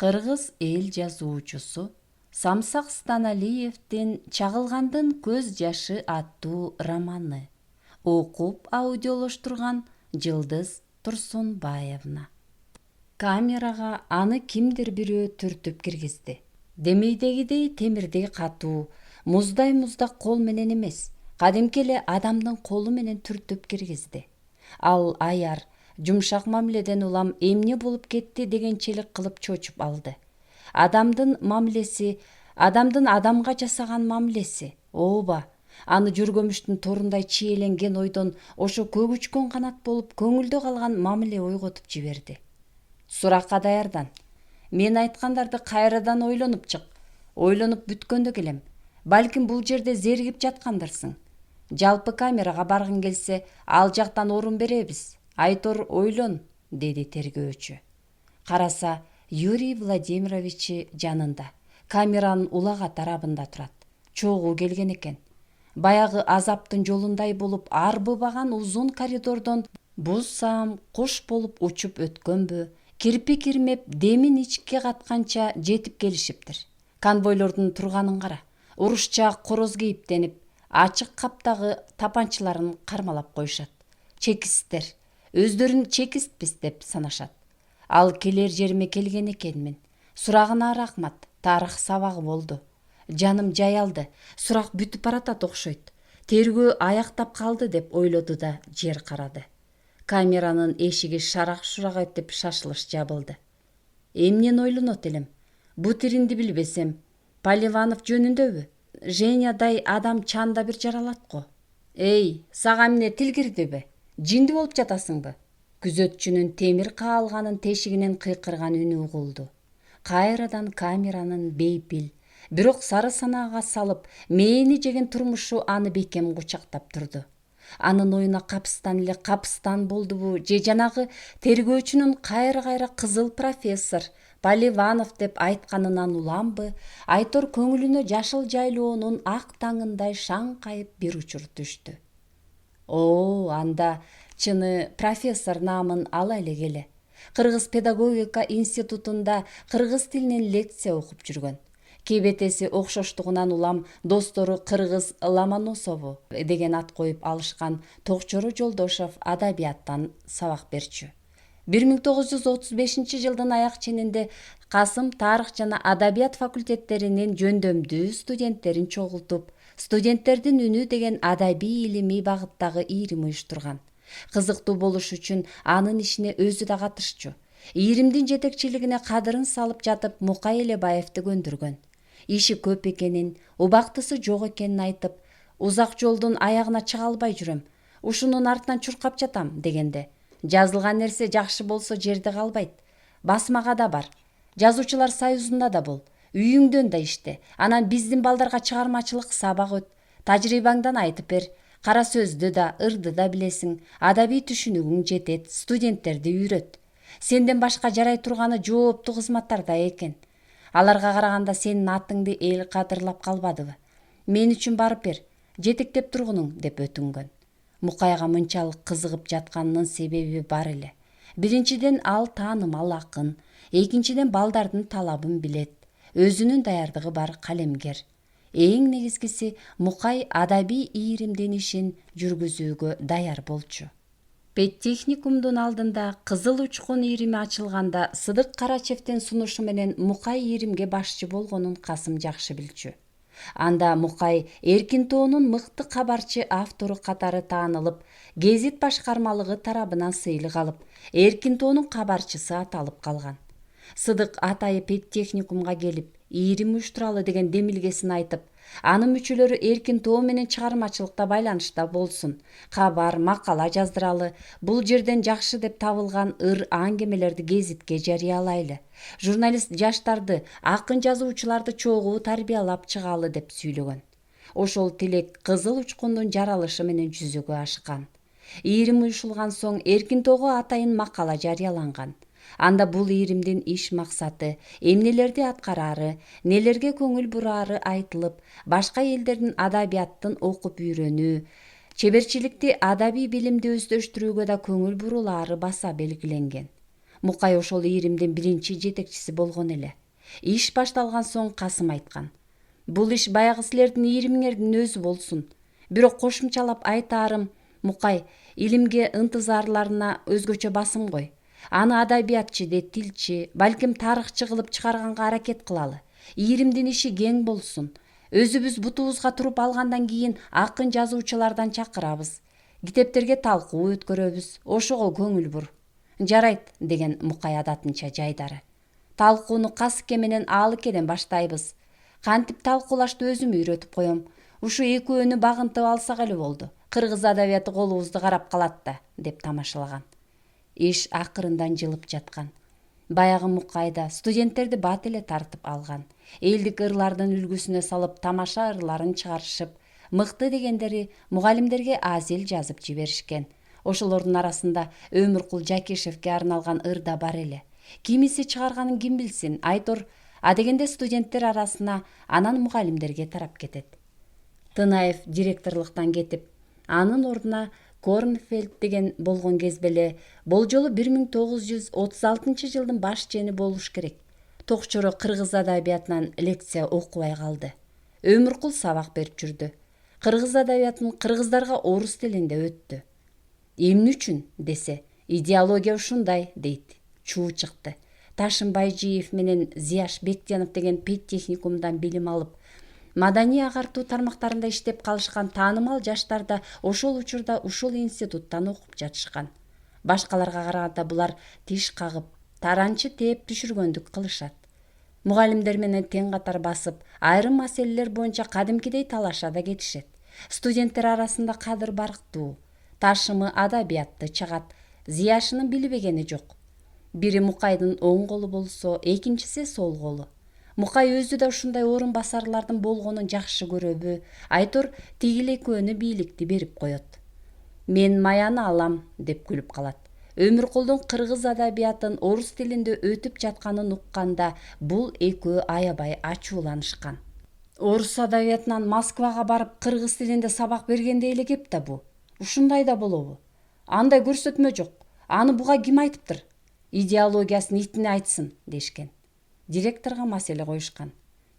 Кыргыз эл жазуучусу Самсак Станалиевдин «Чагылгандын көз жашы» аттуу романы. Окуп аудиолоштурган Жылдыз Турсунбаевна. Камерага аны кимдир бирөө түртүп киргизди. Демейдегидей темирдей катуу, муздай муздак кол менен эмес, кадимки эле адамдын колу менен түртүп киргизди. Ал аяр, жумшак мамиледен улам эмне болуп кетти дегенчелик кылып чочуп алды. Адамдын мамилеси, адамдын адамга жасаган мамилеси, ооба, аны жүргөмүштүн торундай чиеленген ойдон ошо көгүчкөн канат болуп көңүлдө калган мамиле ойготуп жиберди. Суракка даярдан. Мен айткандарды кайрадан ойлонуп чык. Ойлонуп бүткөндө келем. Балким бул жерде зеригип жаткандырсың. Жалпы камерага баргың келсе, ал жактан орун беребиз. Айтор ойлон, деди тергөөчү. Караса, Юрий Владимирович жанында. Камеранын улага тарабында турат. Чогуу келген экен. Баягы азаптын жолундай болуп арбыбаган узун коридордон буз саам куш болуп учуп өткөнбү, кирпи кирмеп демин ичке катканча жетип келишиптир. Конвойлордун турганын кара. Урушча короз кейиптенип, ачык каптагы тапанчаларын кармалап коюшат. Чекисттер. Өздөрүн чекистпиз деп санашат. Ал келер жериме келген экенмин. Сурагына рахмат. Тарых сабагы болду. Жаным жаялды. Сурак бүтүп баратат окшойт. Тергөө аяктап калды деп ойлоду да жер карады. Камеранын эшиги шарак-шурак этип шашылыш жабылды. Эмнени ойлонот элем? Бутиринди билбесем, Поливанов жөнүндөбү? Женядай адам чанда бир жаралат го. Эй, сага эмне тил кирдиби? Жинди болуп жатасыңбы? Күзөтчүнүн темир каалганын тешигинен кыйкырган үнү угулду. Кайрадан камеранын бейпил, бирок сары санаага салып, мээни жеген турмушу аны бекем кучактап турду. Анын оюна капыстан эле капыстан болдубу, же жанагы тергөөчүнүн кайра-кайра кызыл профессор, Поливанов деп айтканынан уламбы, айтор көңүлүнө жашыл жайлоонун ак таңындай шаңкайып бир учур түштү. Анда чыны профессор наамын ала эле келе. Кыргыз педагогика институтунда кыргыз тилинен лекция окуп жүргөн. Кебетеси окшоштугунан улам достору Кыргыз Ломоносову деген ат коюп алышкан Токчору Жолдошов адабияттан сабак берчү. 1935 жылдын аяк ченинде Касым тарых жана адабият факультеттеринин жөндөмдүү студенттерин чогултуп, студенттердин үнү деген адабий илимий багыттагы ийрим уюштурган. Кызыктуу болуш үчүн анын ишине өзү да катышчу. Ийримдин жетекчилигине кадырын салып жатып Мукай Элебаевди көндүргөн. Иши көп экенин, убактысы жок экенин айтып, узак жолдун аягына чыга албай жүрөм. Ушунун артынан чуркап жатам дегенде, жазылган нерсе жакшы болсо жерде калбайт. Басмага да бар. Жазуучулар союзунда да бол. Үйүңдөн да иште. Анан биздин балдарга чыгармачылык сабак өт. Тажрыйбаңдан айтып бер. Кара сөздү да, ырды да билесиң. Адабий түшүнүгүң жетет. Студенттерди үйрөт. Сенден башка жарай турганы жооптуу кызматтарда экен. Аларга караганда сенин атыңды эл кадырлап калбадыбы? Мен үчүн барып бер. Жетектеп тургунуң деп өтүнгөн. Мукайга мынчалык кызыгып жатканынын себеби бар эле. Биринчиден ал таанымал акын, экинчиден балдардын талабын билет. Өзүнүн даярдыгы бар калемгер. Эң негизгиси Мукай адабий ийримдин ишин жүргүзүүгө даяр болчу. Педтехникумдун алдында Кызыл учкун ийрими ачылганда Сыдык Карачевдин сунушу менен Мукай ийримге башчы болгонун Касым жакшы билчү. Анда Мукай Эркинтоонун мыкты кабарчы автору катары таанылып, гезит башкармалыгы тарабынан сыйлык алып, Эркинтоонун кабарчысы аталып калган. Сыдык атайы педтехникумга келип, ийрим уюштуралы деген демилгесин айтып, анын мүчөлөрү Эркинтоо менен чыгармачылыкта байланышта болсун, кабар, макала жаздыралы, бул жерден жакшы деп табылган ыр аңгемелерди гезитке жарыялайлы. Журналист жаштарды, акын жазуучуларды чогуу тарбиялап чыгалы деп сүйлөгөн. Ошол тилек Кызыл учкундун жаралышы менен жүзөгө ашкан. Ийрим уюшулган соң Эркинтоого атайын макала жарыяланган. Анда бул ийримдин иш максаты, эмнелерди аткарары, нелерге көңүл бурары айтылып, башка элдердин адабияттын окуп үйрөнүү, чеберчиликти адабий билимди өздөштүрүүгө да көңүл бурулаары баса белгиленген. Мукай ошол ийримдин биринчи жетекчиси болгон эле. Иш башталган соң Касым айткан: «Бул иш баягы силердин ийримиңердин өзү болсун. Бирок кошумчалап айтаарым, Мукай, илимге ынтызарларына өзгөчө басым кой. Аны адабиятчы де тилчи, балким тарыхчы кылып чыгарганга аракет кылалы. Ийримдин иши кең болсун. Өзүбүз бутубузга туруп алгандан кийин акын жазуучулардан чакырабыз. Китептерге талкуу өткөрөбүз. Ошого көңүл бур». «Жарайт», деген Мукай адатынча жайдары. «Талкууну Касыке менен Аалыкеден баштайбыз. Кантип талкуулашты өзүм үйрөтүп коем. Ушу экөөнү багынтып алсак эле болду. Кыргыз адабияты колубузду карап калат да», деп тамашалаган. Иш акырындан жылып жаткан. Баягы Мукайда студенттерди бат эле тартып алган. Элдик ырлардын үлгүсүнө салып тамаша ырларын чыгарышып, мыкты дегендери мугалимдерге азел жазып жиберишкен. Ошолордун арасында Өмүркул Жакишевге арналган ыр да бар эле. Кимиси чыгарганын ким билсин, Айтор адегенде студенттер арасына, анан мугалимдерге тарап кетет. Тынаев директорлуктан кетип, анын ордуна Корнфельд деген болгон кезбеле болжолу 1936 жылдын баш чени болуш керек. Токчоро кыргыз адабиятынан лекция окубай калды. Өмүркул сабак берип жүрдү. Кыргыз адабиятын кыргыздарга орус тилинде өттү. Эмне үчүн десе, идеология ушундай дейт. Чуу чыкты. Ташын Байжиев менен Зияш Бектенов деген педтехникумдан билим алып, маданий агартуу тармактарында иштеп калышкан таанымал жаштар да ошол учурда ушул институттан окуп жатышкан. Башкаларга караганда булар тиш кагып, таранчы тээп түшүргөндүк кылышат. Мугалимдер менен тең катар басып, айрым маселелер боюнча кадимкидей талаша да кетишет. Студенттер арасында кадыр барктуу. Ташымы адабиятты чагат, Зияшынын билбегени жок. Бири Мукайдын оң колу болсо, экинчиси сол колу. Мукай өзү да ушундай орун басарлардын болгонун жакшы көрөбү? Айтор тигил экөөнү бийликти берип коет. «Мен маяны алам», деп күлүп калат. Өмүркулдун кыргыз адабиятын орус тилинде өтүп жатканын укканда бул экөө аябай ачууланышкан. Орус адабиятынан Москвага барып кыргыз тилинде сабак бергенде эле кеп да бу. Ушундай да болобу? Андай көрсөтмө жок. Аны буга ким айтыптыр? Идеологиясын итине айтсын, дешкен. Директорго маселе коюшкан.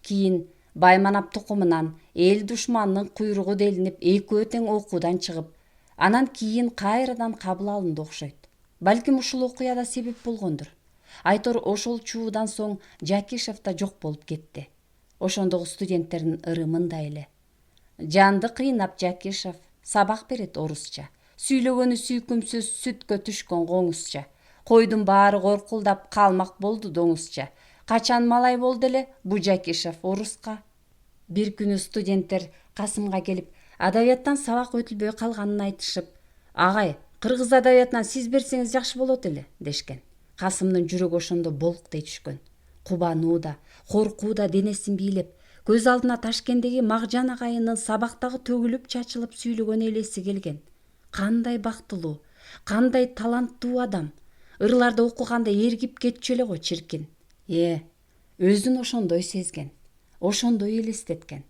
Кийин Байманап тукумунан эл душманынын куйругу делинип, экөө тең окуудан чыгып, анан кийин кайрадан кабыл алынды окшойт. Балким ушул окуя да себеп болгондур. Айтор ошол чуудан соң Жакишев да жок болуп кетти. Ошондогу студенттердин ыры мындай эле. «Жанды кыйнап Жакишев сабак берет орусча. Сүйлөгөнү сүйкүмсүз сүткө түшкөн коңузча. Койдун баары коркулдап калмак болду доңузча. Качан малай болду эле бу Жакишев оруска?» Бир күнү студенттер Касымга келип, адабияттан сабак өтүлбөй калганын айтышып, «Агай, кыргыз адабиятынан сиз берсеңиз жакшы болот эле», дешкен. Касымдын жүрөгү ошондо болуктей түшкөн. Кубануу да, коркуу да денесин бийлеп, көз алдына Ташкендеги Макжан агайынын сабактагы төгүлүп чачылып сүйлөгөн элеси келген. Кандай бактылуу, кандай таланттуу адам. Ырларды окуганда эргип кетчү эле го чиркин. Өзүн ошондой сезген, ошондой элестеткен.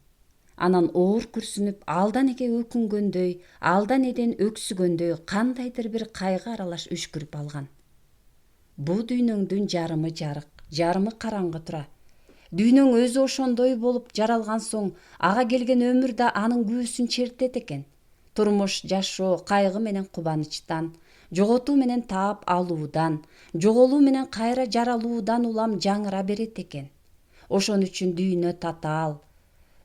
Анан оор күрсүнүп, алдан эке өкүнгөндөй, алдан эден өксүгөндөй кандайдыр бир кайгы аралаш үшкүрүп алган. Бу дүйнөңдүн жарымы жарык, жарымы караңгы тура. Дүйнөң өзү ошондой болуп жаралган соң, ага келген өмүр да анын күүсүн чертет экен. Турмуш жашоо кайгы менен кубанычтан, жоготуу менен таап алуудан, жоголуу менен кайра жаралуудан улам жаңыра берет экен. Ошон үчүн дүйнө татаал.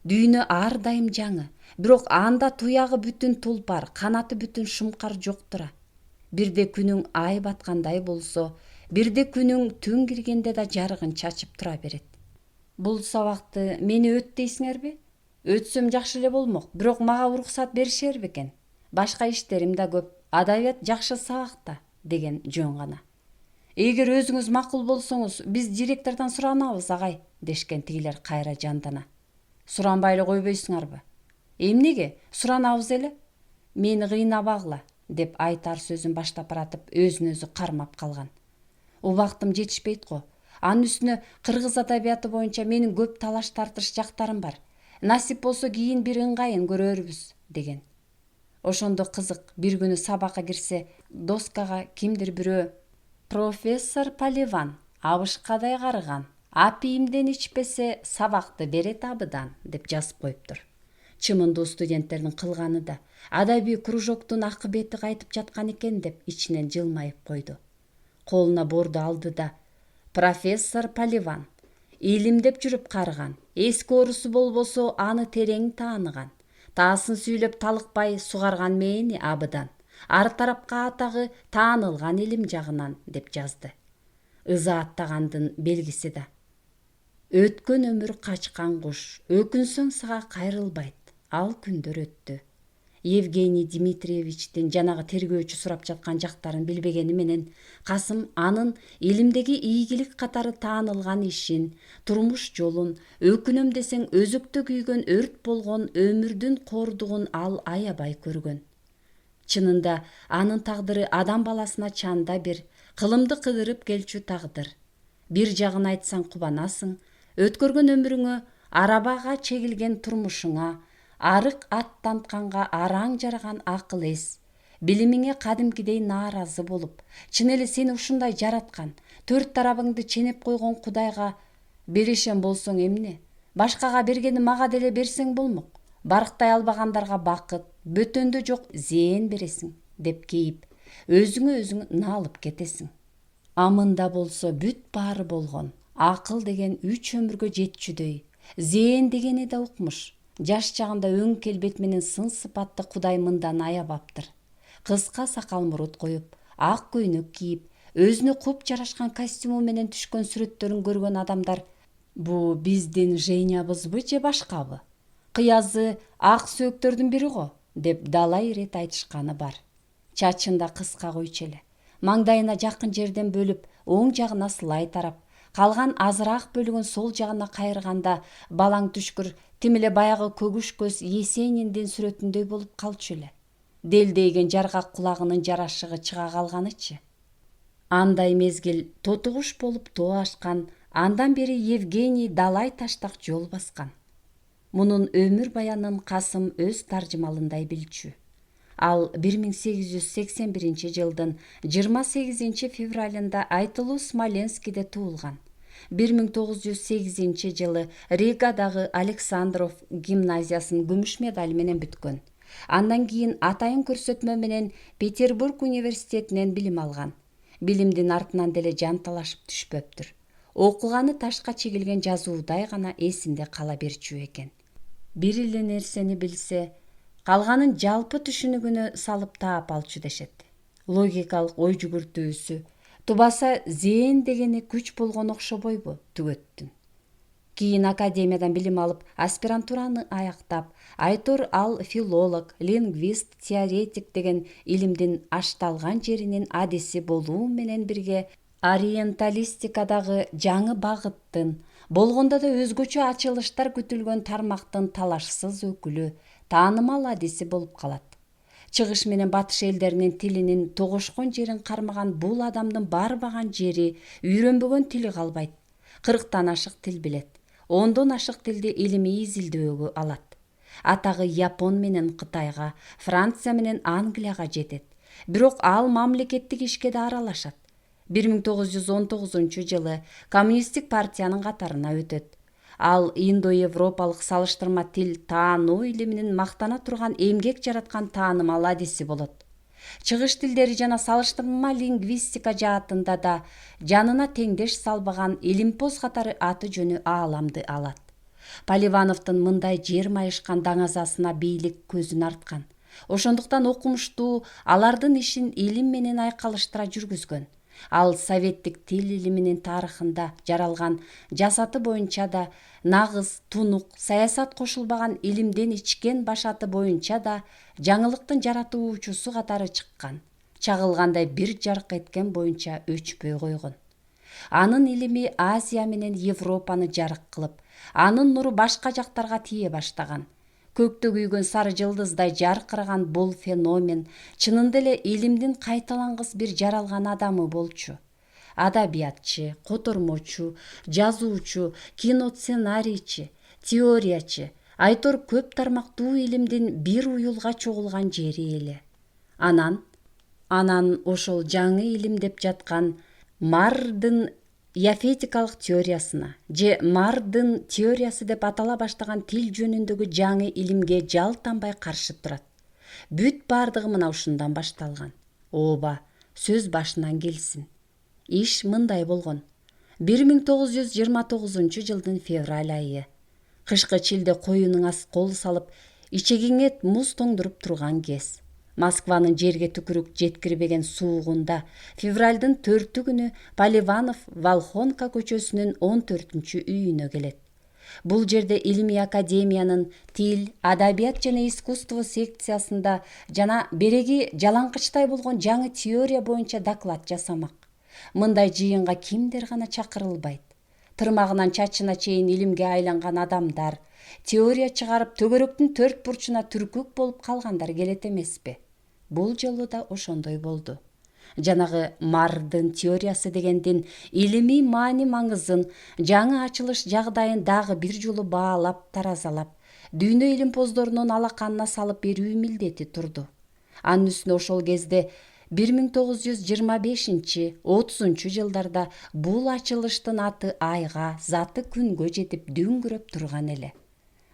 Дүйнө ар дайым жаңы, бирок анда туягы бүтүн тулпар, канаты бүтүн шумкар жок тура. Бирде күнүң ай баткандай болсо, бирде күнүң түн киргенде да жарыгын чачып тура берет. Бул сабакты мени өт дейсиңерби? Өтсөм жакшы эле болмок, бирок мага уруксат беришер бекен. Башка иштерим да көп, адабият жакшы сабак да, деген жөн гана. Эгер өзүңүз макул болсоңуз, биз директордон суранабыз, агай, дешкен тигилер кайра жандана. Суранбай эле койбойсуңарбы? Эмнеге? Суранабыз эле. Мени кыйнабагыла, деп айтар сөзүн баштап баратып, өзүн өзү кармап калган. Убактым жетишпейт го. Анын үстүнө кыргыз адабияты боюнча менин көп талаш тартыш жактарым бар. Насип болсо кийин бир ыңгайын көрөрбүз, деген. Ошондо кызык, бир күнү сабакка кирсе, доскага кимдир бирөө Профессор Поливан абышкадай карыган, апийимден ичпесе сабакты берет абыдан деп жазып коюптур. Чымындуу студенттердин кылганы да адабий кружоктун акыбети кайтып жаткан экен деп ичинен жылмайып койду. Колуна борду алды да: профессор Поливан илим деп жүрүп карыган, эски орусу болбосо аны терең тааныган, таасын сүйлөп талыкпай сугарган мээни абыдан, ар тарапка атагы таанылган илим жагынан деп жазды. Ыза аттагандын белгиси да. Өткөн өмүр качкан куш, өкүнсөң сага кайрылбайт. Ал күндөр өттү. Евгений Дмитриевичтин жанагы тергөөчү сурап жаткан жактарын билбегени менен Касым анын илимдеги ийгилик катары таанылган ишин, турмуш жолун, өкүнөм десең өзөктө күйгөн өрт болгон өмүрдүн кордугун ал аябай көргөн. Чынында анын тагдыры адам баласына чанда бир, кылымды кыдырып келчү тагдыр. Бир жагын айтсаң кубанасың, өткөргөн өмүрүңө, арабага чегилген турмушуңа, арык аттантканга араң жараган акыл эс, билимиңе кадимкидей нааразы болуп, чын эле сени ушундай жараткан, төрт тарабыңды ченеп койгон Кудайга беришем болсоң эмне? Башкага бергени мага деле берсең болмок. Барктай албагандарга бакыт, бөтөндө жок зээн бересиң деп кейип, өзүңө өзүң наалып кетесиң. Амында болсо бүт баары болгон. Акыл деген 3 өмүргө жетчүдөй, зээн дегени да укмуш. Жаш чагында өң келбет менен сын сыпатты Кудай мындан аябаптыр. Кыска сакал мурут коюп, ак көйнөк кийип, өзүнө куп жарашкан костюму менен түшкөн сүрөттөрүн көргөн адамдар бу биздин Женябызбы же башкабы? Кыязы ак сөөктөрдүн бири го деп далай ирет айтышканы бар. Чачын да кыска койчу эле. Маңдайына жакын жерден бөлүп, оң жагына сылай тарап, калган азыраак бөлүгүн сол жагына кайрганда балаң түшкүр тим эле баягы көгүш көз Есениндин сүрөтүндөй болуп калчу эле. Делдейген жаргак кулагынын жарашыгы чыга калганычы. Андай мезгил тотугуш болуп тоо ашкан, андан бери Евгений далай таштак жол баскан. Мунун өмүр баянын Касым өз таржымалындай билчү. Ал 1881 жылдын 28 февралында Айтылуу Смоленскиде туулган. 1908 жылы Ригадагы Александров гимназиясын күмүш медаль менен бүткөн. Андан кийин атайын көрсөтмө менен Петербург университетинен билим алган. Билимдин артынан деле жан талашып түшпөптүр. Окуганы ташка чегилген жазуудай гана эсинде кала берчү экен. Бир эле нерсени билсе, калганын жалпы түшүнүгүнө салып таап алчу дешет. Логикалык ой жүгүртүүсү, тубаса зээн дегени күч болгон окшобойбу түгөттүн. Кийин академиядан билим алып, аспирантураны аяктап, Айтор ал филолог, лингвист, теоретик деген илимдин ашталган жеринин адиси болуу менен бирге ориенталистикадагы жаңы багыттын, болгондо да өзгөчө ачылыштар күтүлгөн тармактын талашсыз өкүлү, таанымал адиси болуп калат. Чыгыш менен батыш элдеринин тилинин тогошкон жерин кармаган бул адамдын барбаган жери, үйрөнбөгөн тили калбайт. 40тан ашык тил билет. 10дон ашык тилди илимий изилдөөгө алат. Атагы Япон менен Кытайга, Франция менен Англияга жетет. Бирок ал мамлекеттик ишке да аралашат. 1919 жылы Коммунисттик партиянын катарына өтөт. Ал индо-европалык салыштырма тил таануу илиминин мактана турган эмгек жараткан таанымал адиси болот. Чыгыш тилдери жана салыштырма лингвистика жаатында да жанына теңдеш салбаган илимпоз катары аты жөнү ааламды алат. Поливановдун мындай жер майышкан даңазасына бийлик көзүн арткан. Ошондуктан окумуштуу алардын ишин илим менен айкалыштыра жүргүзгөн. Ал советтик тил илиминин тарыхында жаралган жасаты боюнча да, нагыз, тунук, саясат кошулбаган илимден ичкен башаты боюнча да жаңылыктын жаратуучусу катары чыккан. Чагылгандай бир жарк эткен боюнча өчпөй койгон. Анын илими Азия менен Европаны жарык кылып, анын нуру башка жактарга тие баштаган. Көктө күйгөн сары жылдыздай жаркыраган бул феномен чынында эле илимдин кайталангыс бир жаралган адамы болчу. Адабиятчы, котормочу, жазуучу, кино сценарийчи, теориячы, Айтор көп тармактуу илимдин бир уюлга чогулган жери эле. Анан ошол жаңы илим деп жаткан Мардын яфетикалык теориясына же Мардын теориясы деп атала баштаган тил жөнүндөгү жаңы илимге жалтанбай каршы турат. Бүт бардыгы мына ушундан башталган. Ооба, сөз башынан келсин. Иш мындай болгон. 1929 жылдын февраль айы. Кышкы чилде коюнуң кол салып, ичегиңе муз тоңдуруп турган кез. Москванын жерге түкүрүк жеткирбеген суугунда февралдын 4 күнү Поливанов Волхонка көчөсүнүн 14 үйүнө келет. Бул жерде Илимий академиянын тил, адабият жана искусство секциясында жана береги жалаңкычтай болгон жаңы теория боюнча доклад жасамак. Мындай жыйынга кимдер гана чакырылбайт. Тырмагынан чачына чейин илимге айланган адамдар, теория чыгарып төгөрөктүн төрт бурчуна түркүк болуп калгандар келет эмеспи? Бул жолу да ошондой болду. Жанагы Мардын теориясы дегендин илимий маани маңызын, жаңы ачылыш жагдайын дагы бир жолу баалап, таразалап, дүйнө илимпоздорунун алаканына салып берүү милдети турду. Анын үстүнө ошол кезде 1925-30 жылдарда бул ачылыштын аты айга, заты күнгө жетип дүңгүрөп турган эле.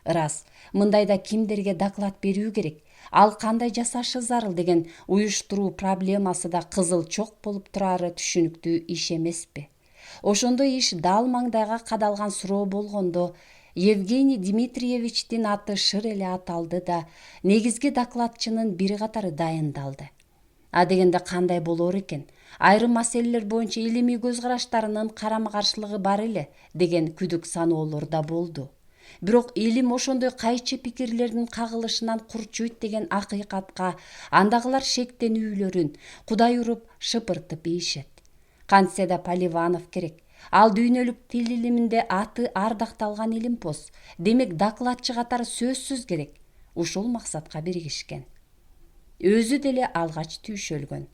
Ырас, мындайда кимдерге доклад берүү керек, ал кандай жасашы зарыл деген уюштуруу проблемасы да кызыл чок болуп турары түшүнүктүү иш эмеспи? Ошондой иш дал маңдайга кадалган суроо болгондо Евгений Дмитриевичтин аты шыр эле аталды да негизги докладчынын бир катары дайындалды. А дегенде кандай болор экен? Айрым маселелер боюнча илимий көз караштарынын карама-каршылыгы бар эле деген күдүк саноолор да болду. Бирок илим ошондой кайчы пикирлердин кагылышынан курчуйт деген акыйкатка андагылар шектенүүлөрүн Кудай уруп шыпыртып ийишет. Кантсе да Поливанов керек. Ал дүйнөлүк тил илиминде аты ардакталган илимпоз. Демек докладчы катары сөзсүз керек. Ушул максатка биригишкен. Өзү деле алгач түйшөлгөн.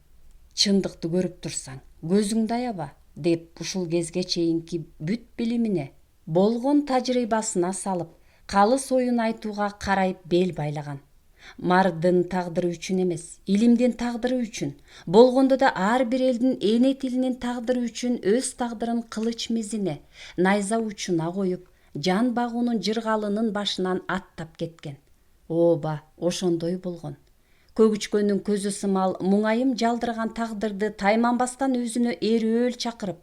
Чындыкты көрүп турсаң, көзүңдү аяба, деп ушул кезге чейинки бүт билимине, болгон тажрыйбасына салып, калыс оюн айтууга карай бел байлаган. Мардын тагдыры үчүн эмес, илимдин тагдыры үчүн, болгондо да ар бир элдин эне тилинин тагдыры үчүн өз тагдырын кылыч мизине, найза учуна коюп, жан багуунун жыргалынын башынан аттап кеткен. Ооба, ошондой болгон. Көгүчкөндүн көзү сымал муңайым жалдырган тагдырды тайманбастан өзүнө эрөөл чакырып,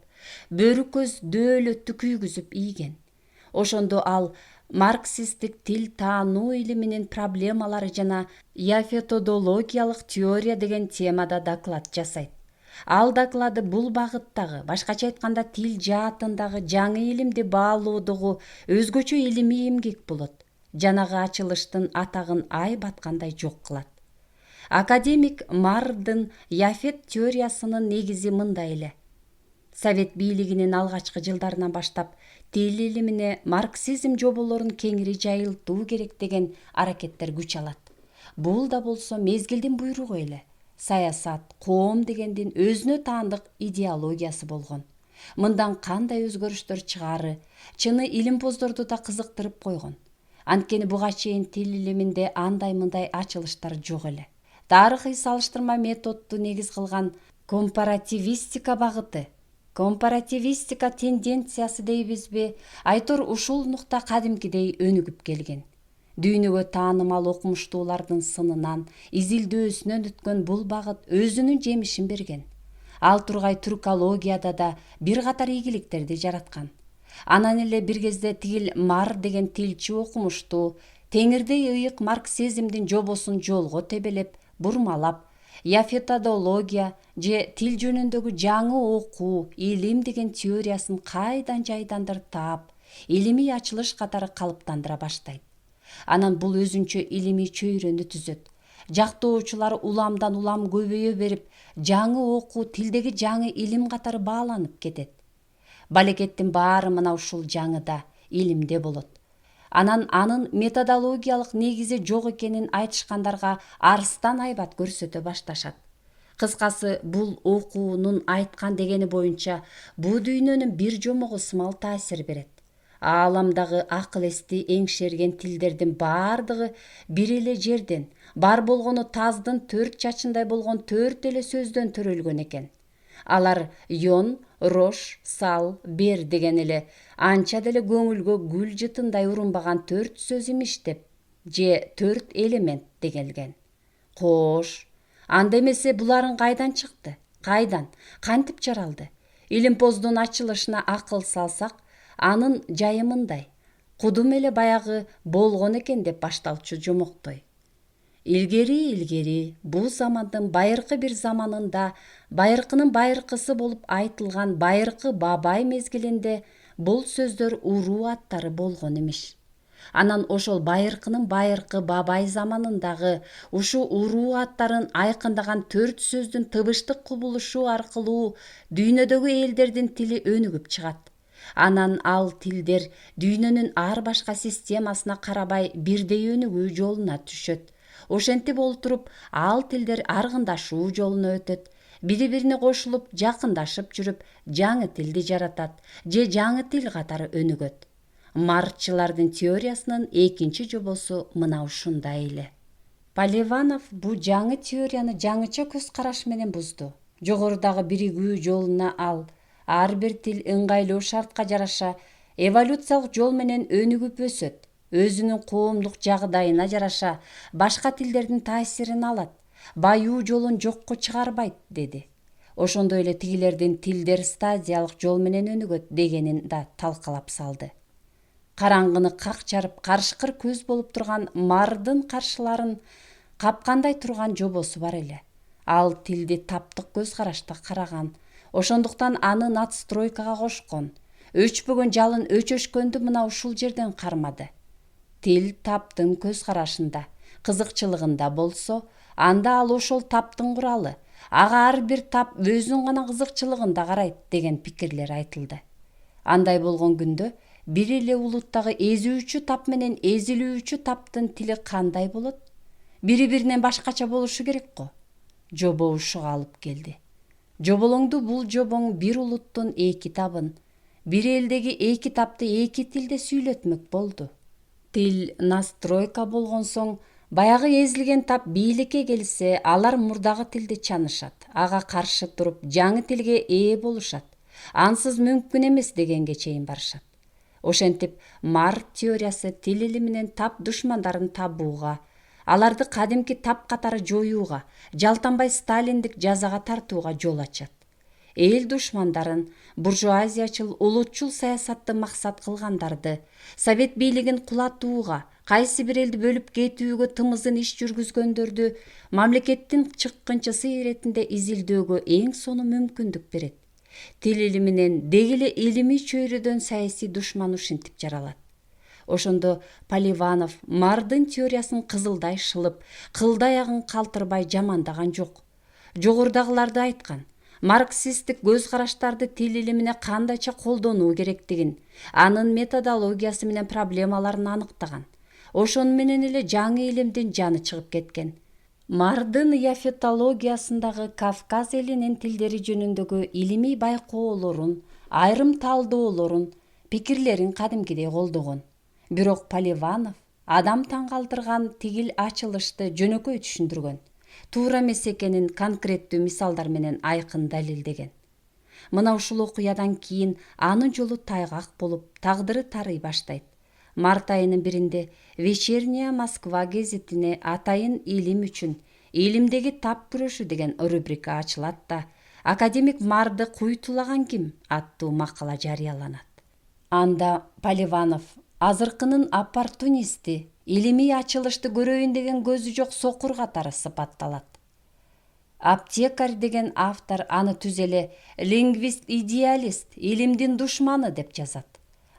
бөрү көз дөөлөттү күйгүзүп ийген. Ошондо ал марксисттик тил таануу илиминин проблемалары жана яфетодологиялык теория деген темада доклад жасайт. Ал доклады бул багыттагы, башкача айтканда тил жаатындагы жаңы илимди баалоодогу өзгөчө илимий эмгек болот. Жанагы ачылыштын атагын ай баткандай жок кылат. Академик Мардын яфет теориясынын негизи мындай эле. Совет бийлигинин алгачкы жылдарынан баштап тил илимине марксизм жоболорун кеңири жайылтуу керек деген аракеттер күч алат. Бул да болсо мезгилдин буйругу эле. Саясат, коом дегендин өзүнө таандык идеологиясы болгон. Мындан кандай өзгөрүштөр чыгары, чыны илимпоздорду да кызыктырып койгон. Анткени буга чейин тил илиминде андай-мындай ачылыштар жок эле. Тарыхый салыштырма методду негиз кылган компаративистика багыты, компаративистика тенденциясы дейбизби, айтор ушул нукта кадимкидей өнүгүп келген. Дүйнөгө таанымал окумуштуулардын сынынан, изилдөөсүнөн өткөн бул багыт өзүнүн жемишин берген. Ал тургай түркологияда да бир катар ийгиликтерди жараткан. Анан эле бир кезде тигил Мар деген тилчи окумуштуу, теңирдей ыйык марксизмдин жобосун жолго тебелеп, бурмалап, яфетодология же тил жөнүндөгү жаңы окуу, илим деген теориясын кайдан жайдандыр таап, илимий ачылыш катары калыптандыра баштайт. Анан бул өзүнчө илимий чөйрөнү түзөт. Жактоочулар уламдан улам көбөйө берип, жаңы окуу тилдеги жаңы илим катары бааланып кетет. Балекеттин баары мына ушул жаңыда, илимде болот. Анан анын методологиялык негизи жок экенин айтышкандарга арстан айбат көрсөтө башташат. Кыскасы, бул окуунун айткан дегени боюнча бул дүйнөнүн бир жомогу сымал таасир берет. Ааламдагы акыл эсти эңшерген тилдердин баардыгы бир эле жерден, бар болгону таздын 4 чачындай болгон 4 эле сөздөн төрөлгөн экен. Алар йон, рош, сал, бер деген эле анча деле көңүлгө гүл жытындай урунбаган 4 сөз имиш деп же 4 элемент дегелген. Кош, анда эмесе буларың кайдан чыкты? Кайдан? Кантип жаралды? Илимпоздун ачылышына акыл салсак, анын жайы мындай. Кудум эле баягы болгон экен деп башталчу жомоктой. Илгери бул замандын байыркы бир заманында байыркынын байыркысы болуп айтылган байыркы бабай мезгилинде бул сөздөр уруу аттары болгон имиш. Анан ошол байыркынын байыркы бабай заманындагы ушу уруу аттарын айкындаган 4 сөздүн тыбыштык кубулушу аркылуу дүйнөдөгү элдердин тили өнүгүп чыгат. Анан ал тилдер дүйнөнүн ар башка системасына карабай бирдей өнүгүү жолуна түшөт. Ошентип олтуруп ал тилдер аргындашуу жолуна өтөт. Бири-бирине кошулуп, жакындашып жүрүп, жаңы тилди жаратат же жаңы тил катары өнүгөт. Маркчылардын теориясынын экинчи жобосу мына ушундай эле. Поливанов бул жаңы теорияны жаңыча көз караш менен бузду. Жогорудагы биригүү жолуна ал ар бир тил ыңгайлуу шартка жараша эволюциялык жол менен өнүгүп өсөт. Өзүнүн коомдук жагдайына жараша башка тилдердин таасирин алат. Баюу жолун жокко чыгарбайт деди. Ошондой эле тигилердин тилдер стадиялык жол менен өнүгөт дегенин да талкалап салды. Караңгыны как жарып, карышкыр көз болуп турган мардын каршыларын капкандай турган жобосу бар эле. Ал тилди таптык көз карашта караган. Ошондуктан аны надстройкага кошкон. Өчпөгөн жалын өчөшкөндү мына ушул жерден кармады. Тил таптын көз карашында, кызыкчылыгында болсо, анда ал ошол таптын куралы. Ага ар бир тап өзүнүн гана кызыкчылыгында карайт деген пикирлер айтылды. Андай болгон күндө бир эле улуттагы эзүүчү тап менен эзилүүчү таптын тили кандай болот? Бири-биринен башкача болушу керек го. Жобо ушуга алып келди. Жоболоңду бул жобоң бир улуттун эки табын, бир элдеги эки тапты эки тилде сүйлөтмөк болду. Тил настройка болгон соң, баягы эзилген тап бийликке келсе, алар мурдагы тилди чанышат, ага каршы туруп жаңы тилге ээ болушат. Ансыз мүмкүн эмес дегенге чейин барышат. Ошентип, Марк теориясы тил илиминен тап душмандарын табууга, аларды кадимки тап катары жоюуга, жалтанбай сталиндик жазага тартууга жол ачат. Эл душмандарын, буржуазиячыл, улутчул саясатты максат кылгандарды, совет бийлигин кулатууга, кайсы бир элди бөлүп кетүүгө тымызын иш жүргүзгөндөрдү мамлекеттин чыккынчысы иретинде изилдөөгө эң соно мүмкүндүк берет. Тил илиминен дегеле илимий чөйрөдөн саясий душман ушинтип жаралат. Ошондо Поливанов мардын теориясын кызылдай шылып, кылдай аягын калтырбай жамандаган жок. Жогорудагыларды айткан. Марксисттик көз караштарды тил илимине кандайча колдонуу керектигин, анын методологиясы менен проблемаларын аныктаган. Ошону менен эле жаңы илимдин жаны чыгып кеткен. Мардын яфетологиясындагы Кавказ элинин тилдери жөнүндөгү илимий байкоолорун, айрым талдоолорун, пикирлерин кадимкидей колдогон. Бирок Поливанов адам таң калтырган тигил ачылышты жөнөкөй түшүндүргөн. Туура эмес экенин конкреттүү мисалдар менен айкын далилдеген. Мына ушул окуядан кийин анын жолу тайгак болуп, тагдыры тарый баштайт. Март айынын биринде «Вечерняя Москва» гезитине атайын илим үчүн «Илимдеги тап күрөшү» деген рубрика ачылат да «Академик Марды куйтулаган ким?» аттуу макала жарыяланат. Анда Поливанов азыркынын оппортунисти, илимий ачылышты көрөйүн деген көзү жок сокур катары сыпатталат. Аптекарь деген автор аны түз эле лингвист-идеалист, илимдин душманы деп жазат.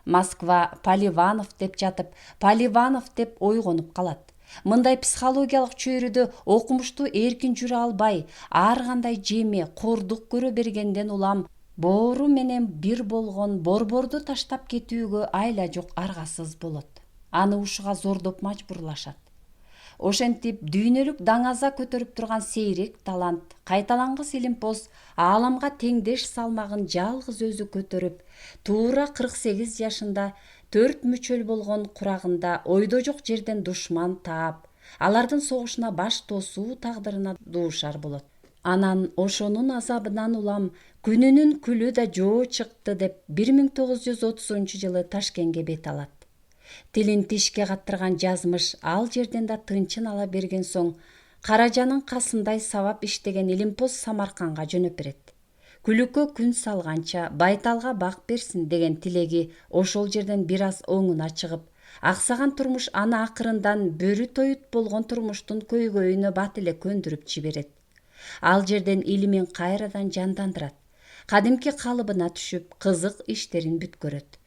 Москва Поливанов деп жатып, Поливанов деп ойгонуп калат. Мындай психологиялык чөйрөдө окумушту эркин жүрө албай, ар кандай жеме, кордук көрө бергенден улам боору менен бир болгон борборду таштап кетүүгө айла жок аргасыз болот. Аны ушуга зордоп мажбурлашат. Ошентип дүйнөлүк даңаза көтөрүп турган сейрек талант, кайталангыс илимпоз ааламга теңдеш салмагын жалгыз өзү көтөрүп, туура 48 жашында 4 мүчөл болгон курагында ойдо жок жерден душман таап, алардын согушуна баш тосуу тагдырына дуушар болот. Анан ошонун азабынан улам күнүнүн күлү да жоо чыкты деп 1930-жылы Ташкентке бет алат. Тилин тишке каттырган жазмыш ал жерден да тынчын ала берген соң Каражанын касындай сабап иштеген Илимпоз Самарканга жөнөп берет. Күлүккө күн салганча Байталга бак берсин деген тилеги ошол жерден бир аз оңуна чыгып, аксаган турмуш аны акырындан бөрү тоют болгон турмуштун көйгөйүнө бат эле көндүрүп жиберет. Ал жерден илимин кайрадан жандандырат. Кадимки калыбына түшүп, кызык иштерин бүткөрөт.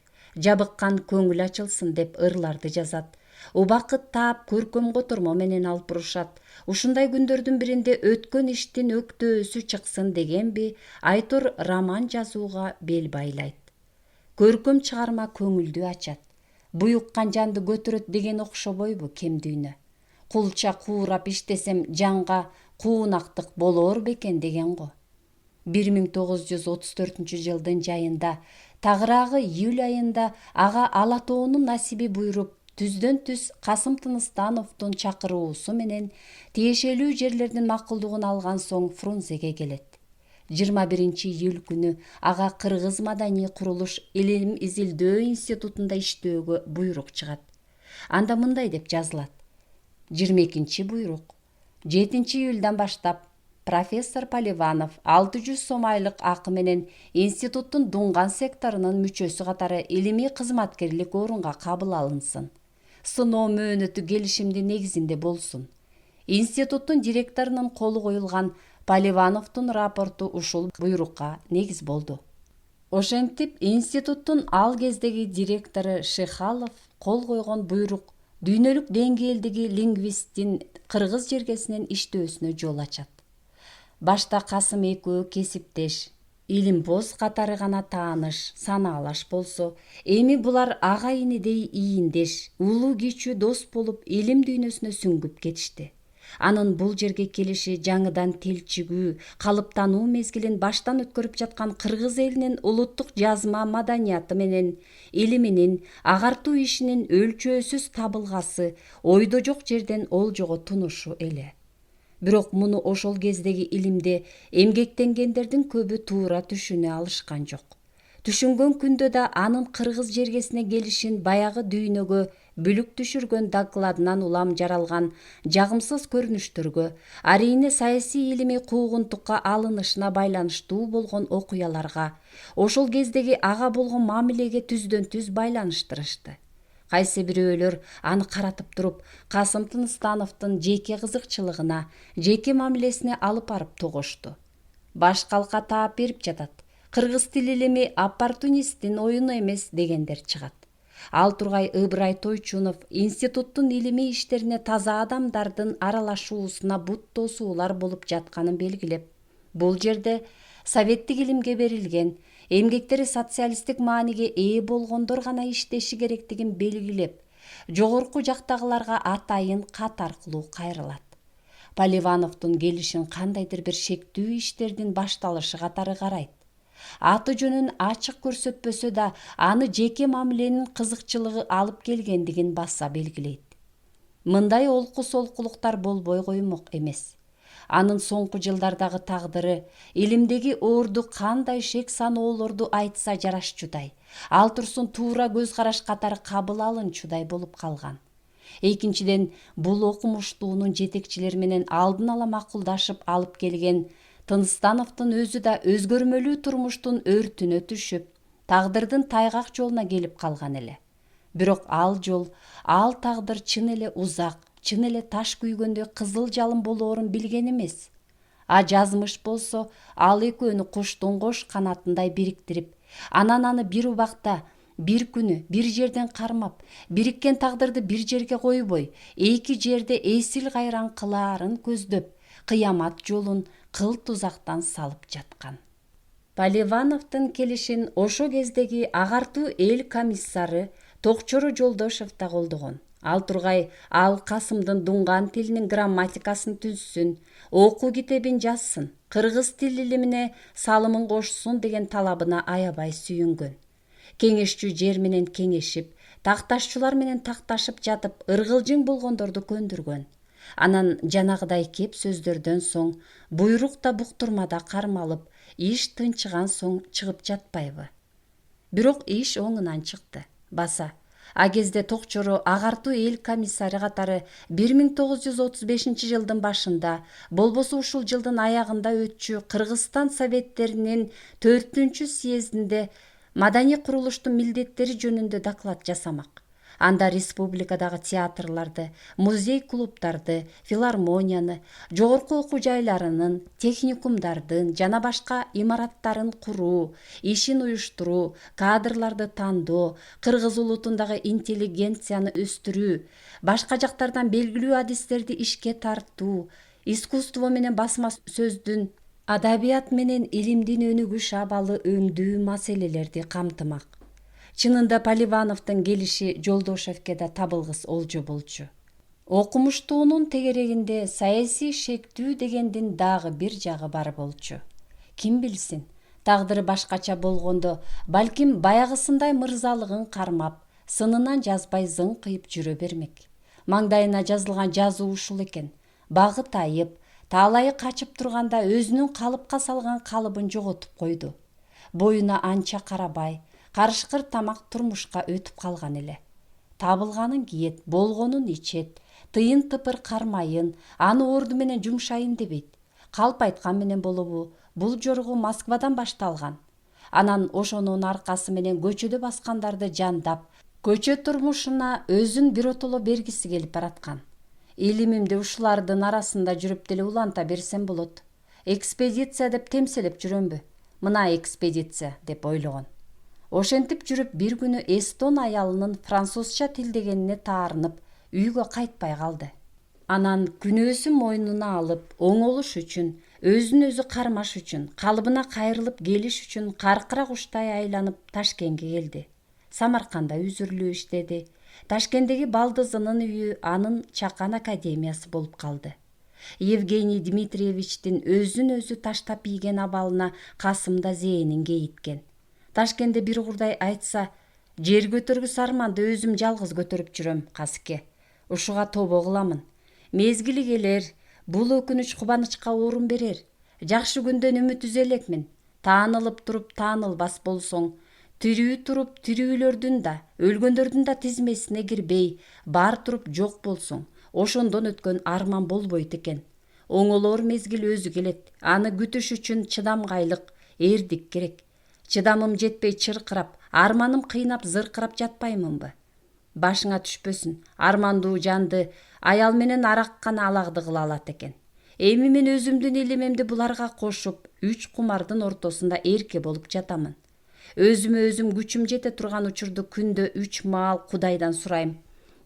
Жабыккан көңүл ачылсын деп ырларды жазат. Убакыт таап көркөм котормо менен алып бурушат. Ушундай күндөрдүн биринде өткөн иштин өктөөсү чыксын дегенби, Айтор роман жазууга бел байлайт. Көркөм чыгарма көңүлдү ачат. Буюккан жанды көтөрөт деген окшобойбу кем дүйнө. Кулча куурап иштесем жанга куунактык болор бекен деген го. 1934-жылдын жайында, тагыраагы июль айында ага Ала тоонун насиби буйруп, түздөн түз Касым Тыныстановдун чакыруусу менен тиешелүү жерлердин макулдугун алган соң Фрунзеге келет. 21-июль күнү ага Кыргыз маданий курулуш илим изилдөө институтунда иштөөгө буйрук чыгат. Анда мындай деп жазылат: 22 буйрук. 7-июлдан баштап профессор Поливанов 600 сом айлык акы менен институттун Дунган секторунун мүчөсү катары илимий кызматкерлик орунга кабыл алынсын. Сыноо мөөнөтү келишимдин негизинде болсун. Институттун директорунун колу коюлган Поливановдун рапорту ушул буйрукка негиз болду. Ошентип, институттун ал кездеги директору Шихалов кол койгон буйрук дүйнөлүк деңгээлдеги лингвисттин кыргыз жергесинен иштөөсүнө жол ачат. Башта Касым экөө кесиптеш, Илимпоз катары гана тааныш, санаалаш болсо, эми булар ага инидей ийиндеш, улуу кичүү дос болуп илим дүйнөсүнө сүңгүп кетишти. Анын бул жерге келиши жаңыдан телчигүү, калыптануу мезгилин баштан өткөрүп жаткан кыргыз элинин улуттук жазма маданияты менен илиминин, агартуу ишинин өлчөөсүз табылгасы, ойдо жок жерден олжого тунушу эле. Бирок муну ошол кездеги илимде эмгектенгендердин көбү туура түшүнө алышкан жок. Түшүнгөн күндө да анын кыргыз жергесине келишин баягы дүйнөгө бүлүк түшүргөн докладынан улам жаралган жагымсыз көрүнүштөргө, арийне саясий илимий куугунтукка алынышына байланыштуу болгон окуяларга, ошол кездеги ага болгон мамилеге түздөн түз байланыштырышты. Кайсы бирөөлөр аны каратып туруп, Касым Тыныстановдун жеке кызыкчылыгына, жеке мамилесине алып барып тогушту. Баш калка таап берип жатат. Кыргыз тил илими оппортунисттин оюну эмес дегендер чыгат. Ал тургай Ыбырай Тойчунов институттун илимий иштерине таза адамдардын аралашуусуна бут тосуулар болуп жатканын белгилеп, бул жерде советтик илимге берилген, эмгектери социалисттик мааниге ээ болгондор гана иштеши керектигин белгилеп, жогорку жактагыларга атайын кат аркылуу кайрылат. Поливановдун келишин кандайдыр бир шектүү иштердин башталышы катары карайт. Аты жөнүн ачык көрсөтпөсө да аны жеке мамиленин кызыкчылыгы алып келгендигин баса белгилейт. Мындай олку-солкулуктар болбой коймок эмес. Анын соңку жылдардагы тагдыры илимдеги орду кандай шек саноолорду айтса жарашчудай, ал турсун туура көз караш катары кабыл алынчудай болуп калган. Экинчиден, бул окумуштуунун жетекчилери менен алдын ала макулдашып алып келген Тыныстановдун өзү да өзгөрмөлүү турмуштун өртүнө түшүп, тагдырдын тайгак жолуна келип калган эле. Бирок ал жол, ал тагдыр чын эле узак, чын эле таш күйгөндөй кызыл жалын болоорун билген эмес. А жазмыш болсо, ал экөөнү куштун кош канатындай бириктирип, анан аны бир убакта, бир күнү, бир жерден кармап, бириккен тагдырды бир жерге койбой, эки жерде эсил кайран кылаарын көздөп, кыямат жолун кыл тузактан салып жаткан. Поливановдун келишин ошо кездеги агартуу эл комиссары Токчору Жолдошев да колдогон. Ал тургай ал Касымдын Дунган тилинин грамматикасын түзсүн, окуу китебин жазсын, кыргыз тил илимине салымын кошсун деген талабына аябай сүйүнгөн. Кеңешчү жер менен кеңешип, такташчулар менен такташып жатып ыргылжың болгондорду көндүргөн. Анан жанагыдай кеп сөздөрдөн соң буйрук да буктурмада кармалып, иш тынчыган соң чыгып жатпайбы? Бирок иш оңунан чыкты. Баса а кезде Токчору агартуу эл комиссары катары 1935 жылдын башында, болбосо ушул жылдын аягында өтчү Кыргызстан Советтеринин 4-съездинде маданий курулуштун милдеттери жөнүндө доклад жасамак. Анда республикадагы театрларды, музей-клубдарды, филармонияны, жогорку окуу жайларынын, техникумдардын жана башка имараттарын куруу, ишин уюштуруу, кадрларды тандоо, кыргыз улутундагы интеллигенцияны өстүрүү, башка жактардан белгилүү адистерди ишке тартуу, искусство менен басма сөздүн, адабият менен илимдин өнүгүш абалы өңдүү маселелерди камтымак. Чынында Поливановдун келиши Жолдошевке да табылгыс олжо болчу. Окумуштуунун тегерегинде саясий шектүү дегендин дагы бир жагы бар болчу. Ким билсин, тагдыры башкача болгондо, балким баягысындай мырзалыгын кармап, сынынан жазбай зыңкыйып жүрө бермек. Маңдайына жазылган жазуу ушул экен: багы тайып, таалайы качып турганда өзүнүн калыпка салган калыбын жоготуп койду. Боюна анча карабай, карышкыр тамак турмушка өтүп калган эле. Табылганын кийет, болгонун ичет, тыйын тыпыр кармайын, аны орду менен жумшайын дебейт. Калп айткан менен болобу, бул жоргу Москвадан башталган. Анан ошонун аркасы менен көчөдө баскандарды жандап, көчө турмушуна өзүн биротоло бергиси келип бараткан. Илимимди ушулардын арасында жүрүп деле уланта берсем болот. Экспедиция деп темселеп жүрөмбү? Мына экспедиция деп ойлогон. Ошентип жүрүп бир күнү эстон аялынын французча тилдегенине таарынып, үйгө кайтпай калды. Анан күнөөсүн мойнуна алып, оңолуш үчүн, өзүн өзү кармаш үчүн, калыбына кайрылып келиш үчүн каркыра куштай айланып Ташкентке келди. Самарканда үзүрүлүп иштеди. Ташкенттеги балдызынын үйү анын чакан академиясы болуп калды. Евгений Дмитриевичтин өзүн өзү таштап ийген абалына Касым да зээнин кейиткен. Ташкентте бир курдай айтса, жер көтөргүс арманды өзүм жалгыз көтөрүп жүрөм, Касыке. Ушуга тобо кыламын. Мезгили келер, бул өкүнүч кубанычка орун берер. Жакшы күндөн үмүт үзө элекмин. Таанылып туруп таанылбас болсоң, тирүү туруп тирүүлөрдүн да, өлгөндөрдүн да тизмесине кирбей, бар туруп жок болсоң, ошондон өткөн арман болбойт экен. Оңолор мезгил өзү келет. Аны күтүш үчүн чыдамгайлык, эрдик керек. Чыдамым жетпей чыркырап, арманым кыйнап зыркырап жатпаймынбы? Башыңа түшпөсүн, армандуу жанды аял менен араккана аларды кыла алат экен. Эми мен өзүмдүн илимимди буларга кошуп, 3 кумардын ортосунда эрке болуп жатамын. Өзүмө өзүм күчүм жете турган учурду күндө 3 маал Кудайдан сурайм.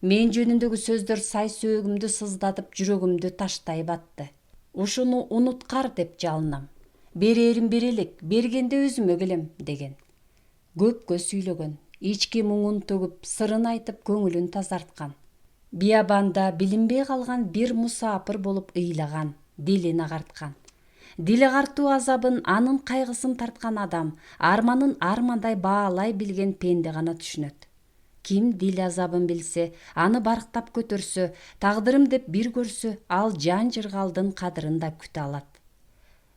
Мен жөнүндөгү сөздөр сай сөөгүмдү сыздатып, жүрөгүмдү таштай батты. Ушуну унуткар деп жалынам. Берерим берелик, бергенде өзүмө келем деген. Көпкө сүйлөгөн, ички муңун төгүп, сырын айтып көңүлүн тазарткан. Биябанда билинбей калган бир мусаапыр болуп ыйлаган, дилин агарткан. Дили картуу азабын, анын кайгысын тарткан адам, арманын армандай баалай билген пенде гана түшүнөт. Ким дил азабын билсе, аны барктап көтөрсө, тагдырым деп бир көрсө, ал жан жыргалдын кадырын да күтө алат.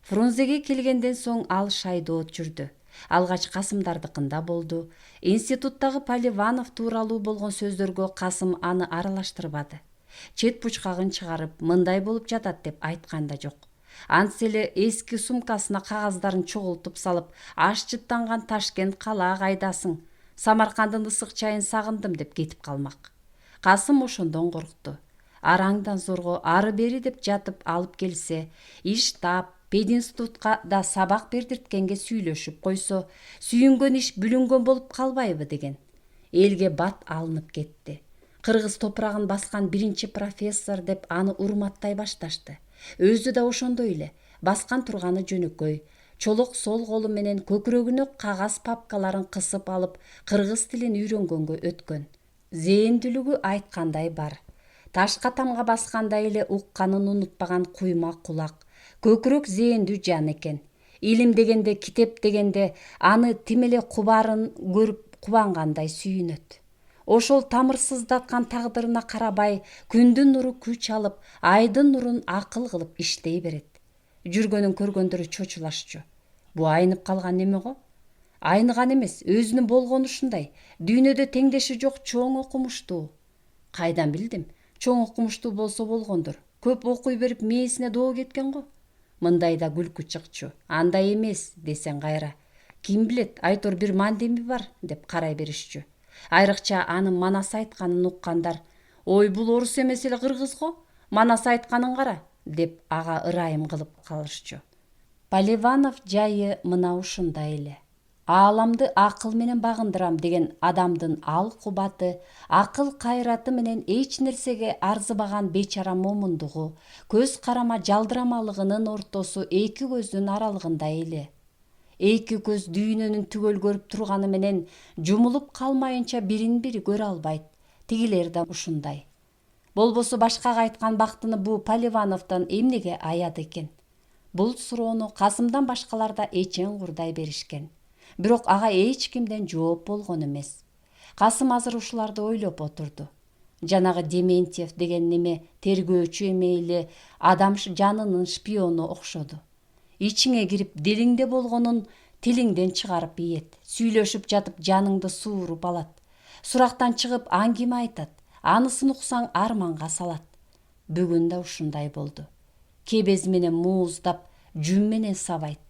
Фрунзеге келгенден соң ал шайдоот жүрдү. Алгач Касымдардыкында болду. Институттагы Поливанов тууралуу болгон сөздөргө Касым аны аралаштырбады. Чет пучкагын чыгарып, мындай болуп жатат деп айткан да жок. Антсе эле эски сумкасына кагаздарын чогултуп салып, аш жыттанган Ташкент калаа кайдасың? Самаркандын ысык чайын сагындым деп кетип калмак. Касым ошондон коркту. Араңдан зорго ары бери деп жатып алып келсе, иштап, пединститутка да сабак бердирткенге сүйлөшүп койсо, сүйүнгөн иш бүлүнгөн болуп калбайбы деген. Элге бат алынып кетти. Кыргыз топурагын баскан биринчи профессор деп аны урматтай башташты. Өзү да ошондой эле, баскан турганы жөнөкөй. Чолок сол колу менен көкүрөгүнө кагаз папкаларын кысып алып, кыргыз тилин үйрөнгөнгө өткөн. Зээндүүлүгү айткандай бар. Ташка тамга баскандай эле укканын унутпаган куйма кулак. Көкүрөк зээндүү жан экен. Илим дегенде, китеп дегенде аны тим эле кубарын көрүп кубангандай сүйүнөт. ошол тамырсыздаткан тагдырына карабай күндүн нуру күч алып, айдын нурун акыл кылып иштей берет. Жүргөнүн көргөндөрү чочулашчу. Бу айнып калган неме го? Айныган эмес, өзүнүн болгону ушундай. Дүйнөдө теңдеши жок чоң окумуштуу. Кайдан билдим? Чоң окумуштуу болсо болгондур. Көп окуй берип мээсине доо кеткен го. Мындайда күлкү чыкчу. Андай эмес десең кайра. Ким билет, айтор бир мандеми бар деп карай беришчү. Айрыкча анын манас айтканын уккандар: "Ой, бул орус эмес эле кыргыз го. Манас айтканын кара" деп ага ырайым кылып калышчу. Поливанов жайы мына ушундай эле. Ааламды акыл менен багындырам деген адамдын ал кубаты, акыл кайраты менен эч нерсеге арзыбаган бечара момундугу, көз карама жалдырамалыгынын ортосу эки көздүн аралыгында эле. Эки көз дүйнөнүн түгөл көрүп турганы менен жумулуп калмайынча бирин-бири көрө албайт. Тигилер да ушундай. Болбосо башкага айткан бактыны бу Поливановдон эмнеге аяды экен? Бул суроону Касымдан башкалар да эчең курдай беришкен. Бирок ага эч кимден жооп болгон эмес. Касым азыр ушуларды ойлоп отурду. Жанагы Дементьев деген неме тергөөчү эмейли адам жанынын шпиону окшоду. Ичиңе кирип дилиңде болгонун тилиңден чыгарып ийет. Сүйлөшүп жатып жаныңды сууруп алат. Сурактан чыгып аңгиме айтат. Анысын уксаң арманга салат. Бүгүн да ушундай болду. Кебез менен мууздап, жүн менен сабайт.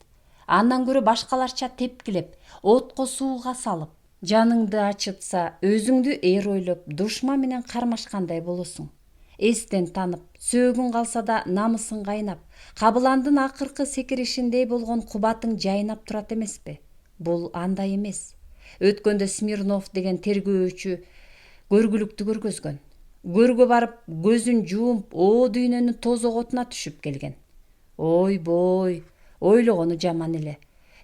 Андан көрө башкаларча тепкилеп, отко сууга салып, жаныңды ачытса, өзүңдү эр ойлоп, душман менен кармашкандай болосуң. Эстен танып, сөөгүң калса да намысың кайнап, кабыландын акыркы секиришиндей болгон кубатың жайнап турат эмеспи? Бул андай эмес. Өткөндө Смирнов деген тергөөчү көргүлүктү көргөзгөн. Көргө барып, көзүн жуумп, дүйнөнүн тозок отуна түшүп келген. Ойбой, ойлогону жаман эле.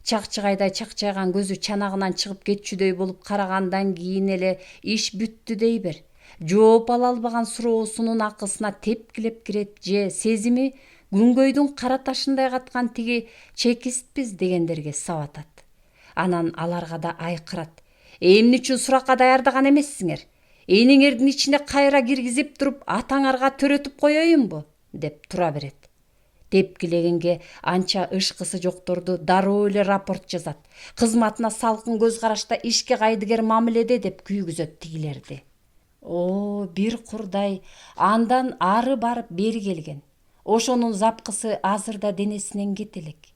Чакчыгайдай чакчайган көзү чанагынан чыгып кетчүдөй болуп карагандан кийин эле иш бүттү дей бер. Жооп ала албаган суроосунун акысына тепкилеп кирет же сезими күнгөйдүн кара ташындай каткан тиги чекистпиз дегендерге сабатат. Анан аларга да айкырат. Эмне үчүн суракка даярдаган эмессиңер? Эниңердин ичине кайра киргизип туруп атаңарга төрөтүп коеюнбу? Деп тура берет. Тепкилегенге анча ышкысы жокторду дароо эле рапорт жазат. Кызматына салкын көз карашта ишке кайдыгер мамиледе деп күйгүзөт тигилерди. Бир курдай андан ары барып бери келген. Ошонун запкысы азыр да денесинен кете элек.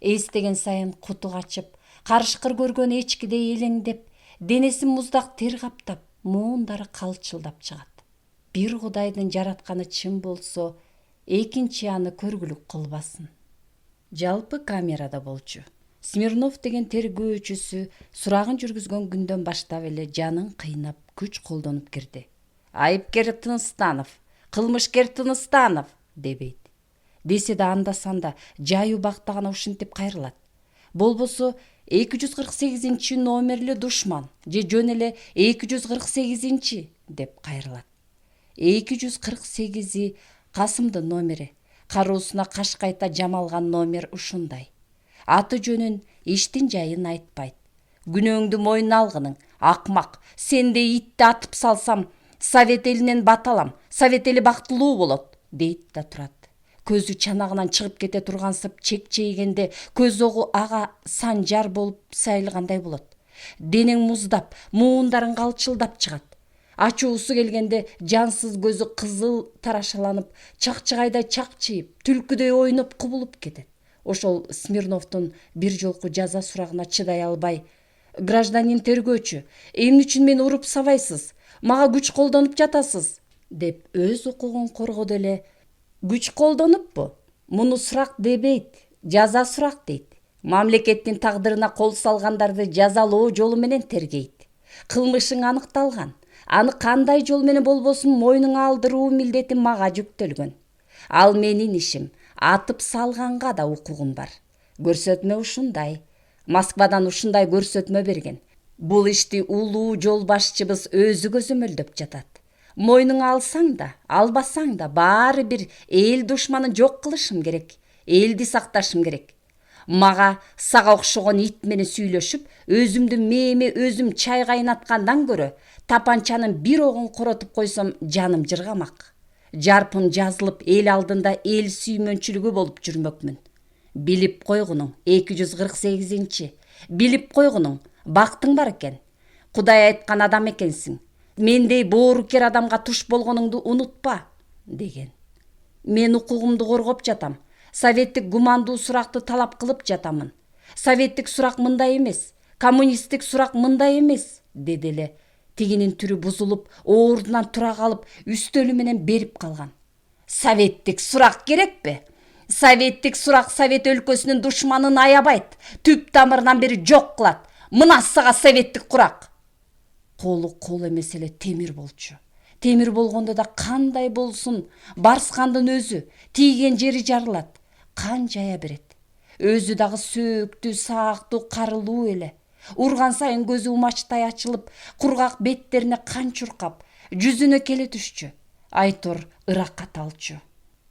Эстеген сайын куту качып, карышкыр көргөн эчкидей элеңдеп, денесин муздак тер каптап, муундары калчылдап чыгат. Бир Кудайдын жаратканы чын болсо, экинчи аны көргүлүк кылбасын. Жалпы камерада болчу. Смирнов деген тергөөчүсү сурагын жүргүзгөн күндөн баштап эле жанын кыйнап, күч колдонуп кирди. Айыпкер Тыныстанов, кылмышкер Тыныстанов дебейт. Десе да анда-санда жай убакта гана ушинтип кайрылат. Болбосо 248 номерлүү душман же жөн эле 248 деп кайрылат. 248 Касымдын номери. Кароосуна каш кайта жамалган номер ушундай. Аты жөнүн, иштин жайын айтпайт. Күнөөңдү мойнуна алгының, акмак. Сендей итти атып салсам, Совет элинен бат алам. Совет эли бактылуу болот, дейт да турат. Көзү чанагынан чыгып кете тургансып чекчейгенде көз огу ага санжар болуп сайылгандай болот. Денең муздап, муундарың калчылдап чыгат. Ачуусу келгенде жансыз көзү кызыл тарашаланып, чакчыгайдай чакчыйып, түлкүдөй ойноп кубулуп кетет. Ошол Смирновдун бир жолку жаза сурагына чыдай албай: "Гражданин тергөөчү, эмне үчүн мени уруп сабайсыз? Мага күч колдонуп жатасыз?" деп өз укугун коргоду эле: "Күч колдонуппу? Муну сурак дебейт, жаза сурак дейт. Мамлекеттин тагдырына кол салгандарды жазалоо жолу менен тергейт. Кылмышың аныкталган. Аны кандай жол менен болбосун мойнуңа алдыруу милдети мага жүктөлгөн. Ал менин ишим. Атып салганга да укугум бар. Көрсөтмө ушундай. Москвадан ушундай көрсөтмө берген. Бул ишти улуу жол башчыбыз өзү көзөмөлдөп жатат. Мойнуңа алсаң да, албасаң да баары бир эл душманын жок кылышым керек. Элди сакташым керек. Мага сага окшогон ит менен сүйлөшүп, өзүмдү мээме өзүм чай кайнаткандан көрө, Тапанчанын бир огун коротуп койсом, жаным жыргамак. Жарпым жазылып, эл алдында эл сүймөнчүлүгү болуп жүрмөкмүн. Билип койгунуң 248. Билип койгунуң, бактың бар экен. Кудай айткан адам экенсиң. Мендей боорукер адамга туш болгонуңду унутпа, деген. Мен укугумду коргоп жатам. Советтик гумандуу суракты талап кылып жатамын. Советтик сурак мындай эмес, коммунисттик сурак мындай эмес, деди эле. Тигинин түрү бузулуп, ордунан тура калып, үстөлү менен берип калган. Советтик сурак керекпи? Советтик сурак Совет өлкөсүнүн душманын аябайт, түп тамырынан бери жок кылат. Мына сага советтик курак. Колу кол эмес эле темир болчу. Темир болгондо да кандай болсун, барскандын өзү, тийген жери жарылат, кан жая берет. Өзү дагы сөөктүү, саактуу, карылуу эле. Урган сайын көзү умачтай ачылып, кургак беттерине кан чуркап, жүзүнө келе түшчү. Айтор ыракат алчу.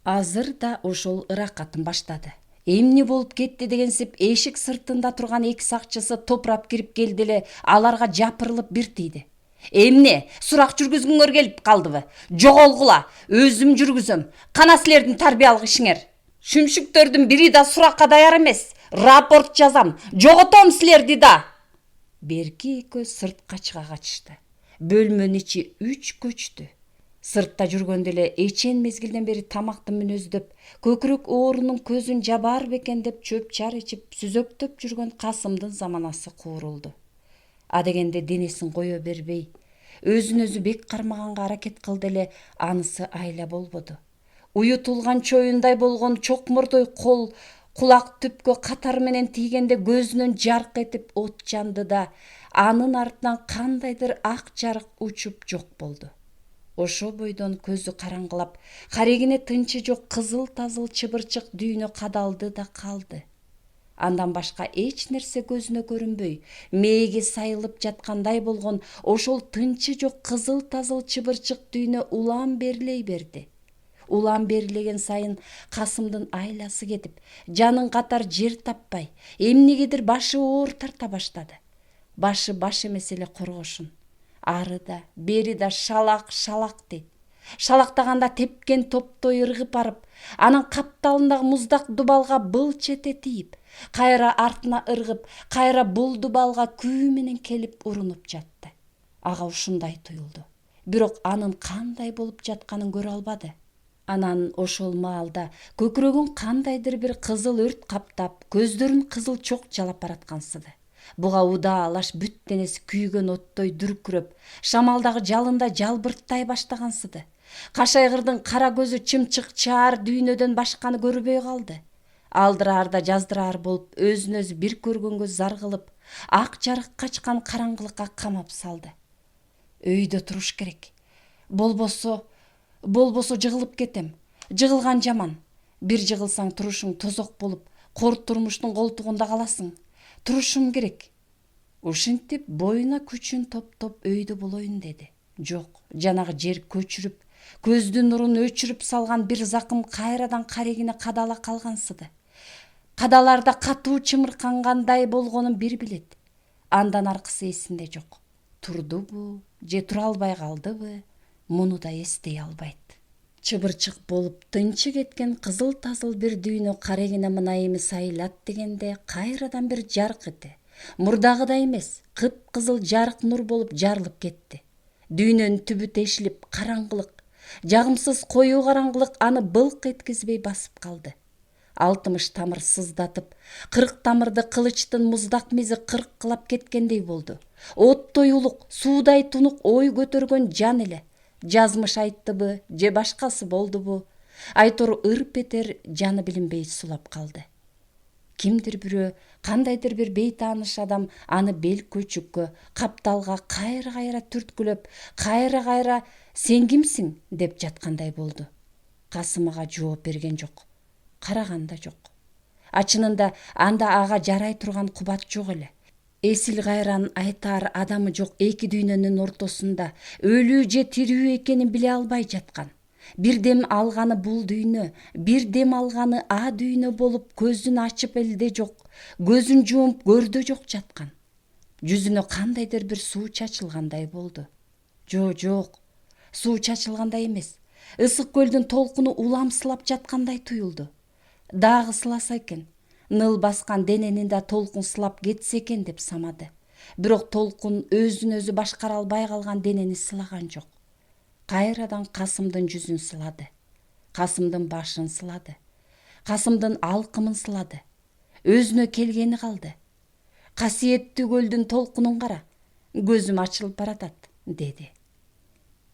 Азыр да ошол ыракатын баштады. Эмне болуп кетти дегенсип, эшик сыртында турган 2 сакчысы топурап кирип келди эле, аларга жапырылып бир тийди. Эмне, сурак жүргүзгүңөр келип калдыбы? Жоголгула, өзүм жүргүзөм. Кана силердин тарбиялык ишиңер. Шүмшүктөрдүн бири да суракка даяр эмес. Рапорт жазам, жоготом силерди да. Берки экөө сыртка чыга качышты. Бөлмөнүн ичи 3 көчтү. Сыртта жүргөндө эле эчен мезгилден бери тамакты мүнөздөп, көкүрөк оорунун көзүн жабар бекен деп чөп чар ичип, сүзөктөп жүргөн Касымдын заманасы куурулду. Адегенде денесин кое бербей, өзүн өзү бек кармаганга аракет кылды эле, анысы айла болбоду. Уютулган чоюндай болгон чок мурдой кол кулак түпкө катар менен тийгенде көзүнөн жарк этип от жанды да, анын артынан кандайдыр ак жарык учуп жок болду. Ошо бойдон көзү караңгылап, карегине тынчы жок кызыл-тазыл чыбырчык дүйнө кадалды да калды. Андан башка эч нерсе көзүнө көрүнбөй, мээге сайылып жаткандай болгон ошол тынчы жок кызыл-тазыл чыбырчык дүйнө улам берилей берди. Улам берилеген сайын Касымдын айласы кетип, жанын катар жер таппай, эмнегедир башы оор тарта баштады. Башы баш эмес эле коргошун. Ары да, бери да шалак дейт. Шалактаганда тепкен топтой ыргып барып, анын капталындагы муздак дубалга былч эте тийип, кайра артына ыргып, кайра бул дубалга күү менен келип урунуп жатты. Ага ушундай туюлду. Бирок анын кандай болуп жатканын көрө албады. Анан ошол маалда көкүрөгүн кандайдыр бир кызыл өрт каптап, көздөрүн кызыл чок жалап бараткансыды. Буга удаа алаш бүт денеси күйгөн оттой дүркүрөп, шамалдагы жалында жалбырттай баштагансыды. Кашайгырдын кара көзү чымчык чаар дүйнөдөн башканы көрбөй калды. Алдыраарда жаздыраар болуп, өзүн өзү бир көргөнгө зар кылып, ак жарык качкан караңгылыкка камап салды. Өйдө туруш керек. Болбосо жыгылып кетем. Жыгылган жаман. Бир жыгылсаң турушуң тозок болуп, кор турмуштун колтугунда каласың. Турушум керек. Ушинтип боюна күчүн топтоп өйдө болоюн деди. Жок, жанагы жер көчүрүп, көздүн нурун өчүрүп салган бир закым кайрадан карегине кадала калгансыды. Кадаларда катуу чымыркангандай болгонун бир билет. Андан аркысы эсинде жок. Турдубу же тура албай калдыбы, муну да эстей албайт. Чыбырчык болуп тынчы кеткен кызыл-тазыл бир дүйнө карегине мына эми сайылат дегенде кайрадан бир жарк эте. Мурдагыдай эмес, кып-кызыл жарык нур болуп жарылып кетти. Дүйнөнүн түбү тешилип, караңгылык, жагымсыз коюу караңгылык аны былк эткизбей басып калды. 60 тамыр сыздатып, 40 тамырды кылычтын муздак мизи кыркылап кеткендей болду. Оттой улук, суудай тунук ой көтөргөн жан эле. Жазмыш айттыбы, же башкасы болдубу? Айтор ырп этер жаны билинбей сулап калды. Кимдир бирөө, кандайдыр бир бейтааныш адам аны бел көчүккө, капталга кайра-кайра түрткүлөп, кайра-кайра "Сен кимсиң?" деп жаткандай болду. Касым ага жооп берген жок. Караган да жок. Ачынында анда ага жарай турган кубат жок эле. Эсил кайран айтаар адамы жок эки дүйнөнүн ортосунда өлүү же тирүү экенин биле албай жаткан. Бир дем алганы бул дүйнө, бир дем алганы а дүйнө болуп көзүн ачып элде жок, көзүн жумуп көрдө жок жаткан. Жүзүнө кандайдыр бир суу чачылгандай болду. Жок, суу чачылгандай эмес. Ысык көлдүн толкуну уламсылап жаткандай туюлду. Дагы сыласа экен. Ныл баскан дененин да толкун сылап кетсе экен деп самады. Бирок толкун өзүн өзү башкара албай калган денени сылаган жок. Кайрадан Касымдын жүзүн сылады. Касымдын башын сылады. Касымдын алкымын сылады. Өзүнө келгени калды. Касиеттүү көлдүн толкунун кара. Көзүм ачылып баратат, деди.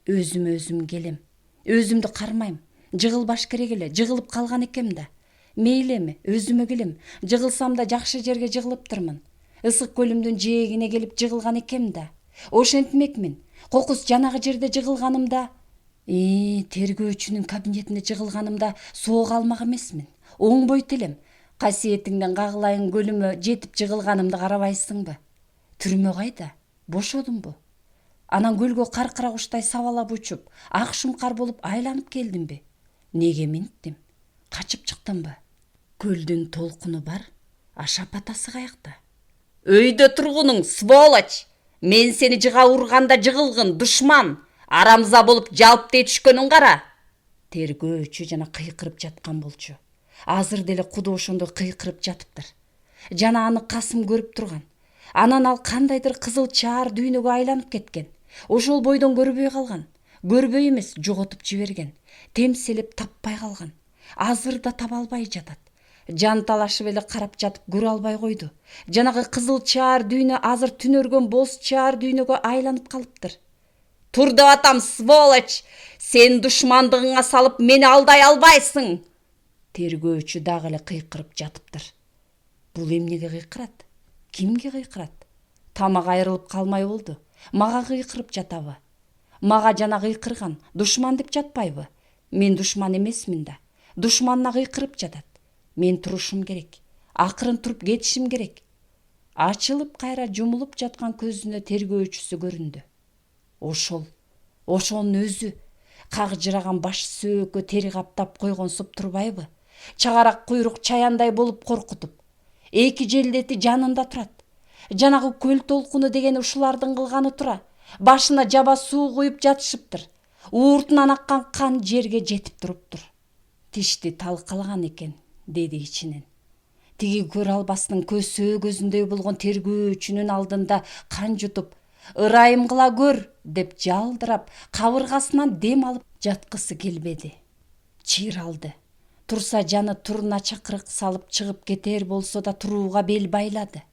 Өзүм келем. Өзүмдү кармайм. Жыгылбаш керек эле, жыгылып калган экем да. Мейли эми, өзүмө келем. Жыгылсам да жакшы жерге жыгылыптырмын. Ысык көлүмдүн жээгине келип жыгылган экем да. Ошентмекмин. Кокус жанагы жерде жыгылганымда, тергөөчүнүн кабинетинде жыгылганымда соого алмак эмесмин. Оңбойт элем. Касиетиңден кагылайын көлүмө жетип жыгылганымды карабайсыңбы? Түрмө кайда? Бошодумбу? Анан көлгө каркыра куштай сабалап учуп, ак шумкар болуп айланып келдимби? Неге минттим? Качып чыктымбы? Көлдүн толкуну бар, Ашап атасы каякта? Өйдө тургунуң, сволочь! Мен сени жыга урганда жыгылгын, душман! Арамза болуп жалптай түшкөнүң кара! Тергөөчү жана кыйкырып жаткан болчу. Азыр деле куду ошондой кыйкырып жатыптыр. Жана аны Касым көрүп турган. Анан ал кандайдыр кызыл чаар дүйнөгө айланып кеткен. Ошол бойдон көрбөй калган. Көрбөй эмес, жоготуп жиберген. Темселеп таппай калган. Азыр да таба албай жатат. Жан талашып эле карап жатып көрө албай койду. Жанагы кызыл чаар дүйнө азыр түнөргөн боз чаар дүйнөгө айланып калыптыр. Тур деп атам, сволочь! Сен душмандыгыңа салып мени алдай албайсың! Тергөөчү дагы эле кыйкырып жатыптыр. Бул эмнеге кыйкырат? Кимге кыйкырат? Тамак айрылып калмай болду. Мага кыйкырып жатабы? Мага жана кыйкырган душман деп жатпайбы? Мен душман эмесмин да. Душманына кыйкырып жатат. Мен турушум керек. Акырын туруп кетишим керек. Ачылып кайра жумулуп жаткан көзүнө тергөөчүсү көрүндү. Ошонун өзү. Кагжыраган баш сөөккө тери каптап койгонсуп турбайбы? Чагарак куйрук чаяандай болуп коркутуп. Эки желдети жанында турат. Жанагы көл толкуну деген ушулардын кылганы тура. Башына жаба суу куюп жатышыптыр. Ууртунан аккан кан жерге жетип туруптур. Тишти талкалаган экен, деди ичинен. Тиги көрө албастын көз сөөгөзүндөй болгон тергөөчүнүн алдында кан жутуп, ырайым кыла көр деп жалдырап, кабыргасынан дем алып жаткысы келбеди. Чыйралды. Турса жаны туруна чакырык салып чыгып кетер болсо да турууга бел байлады.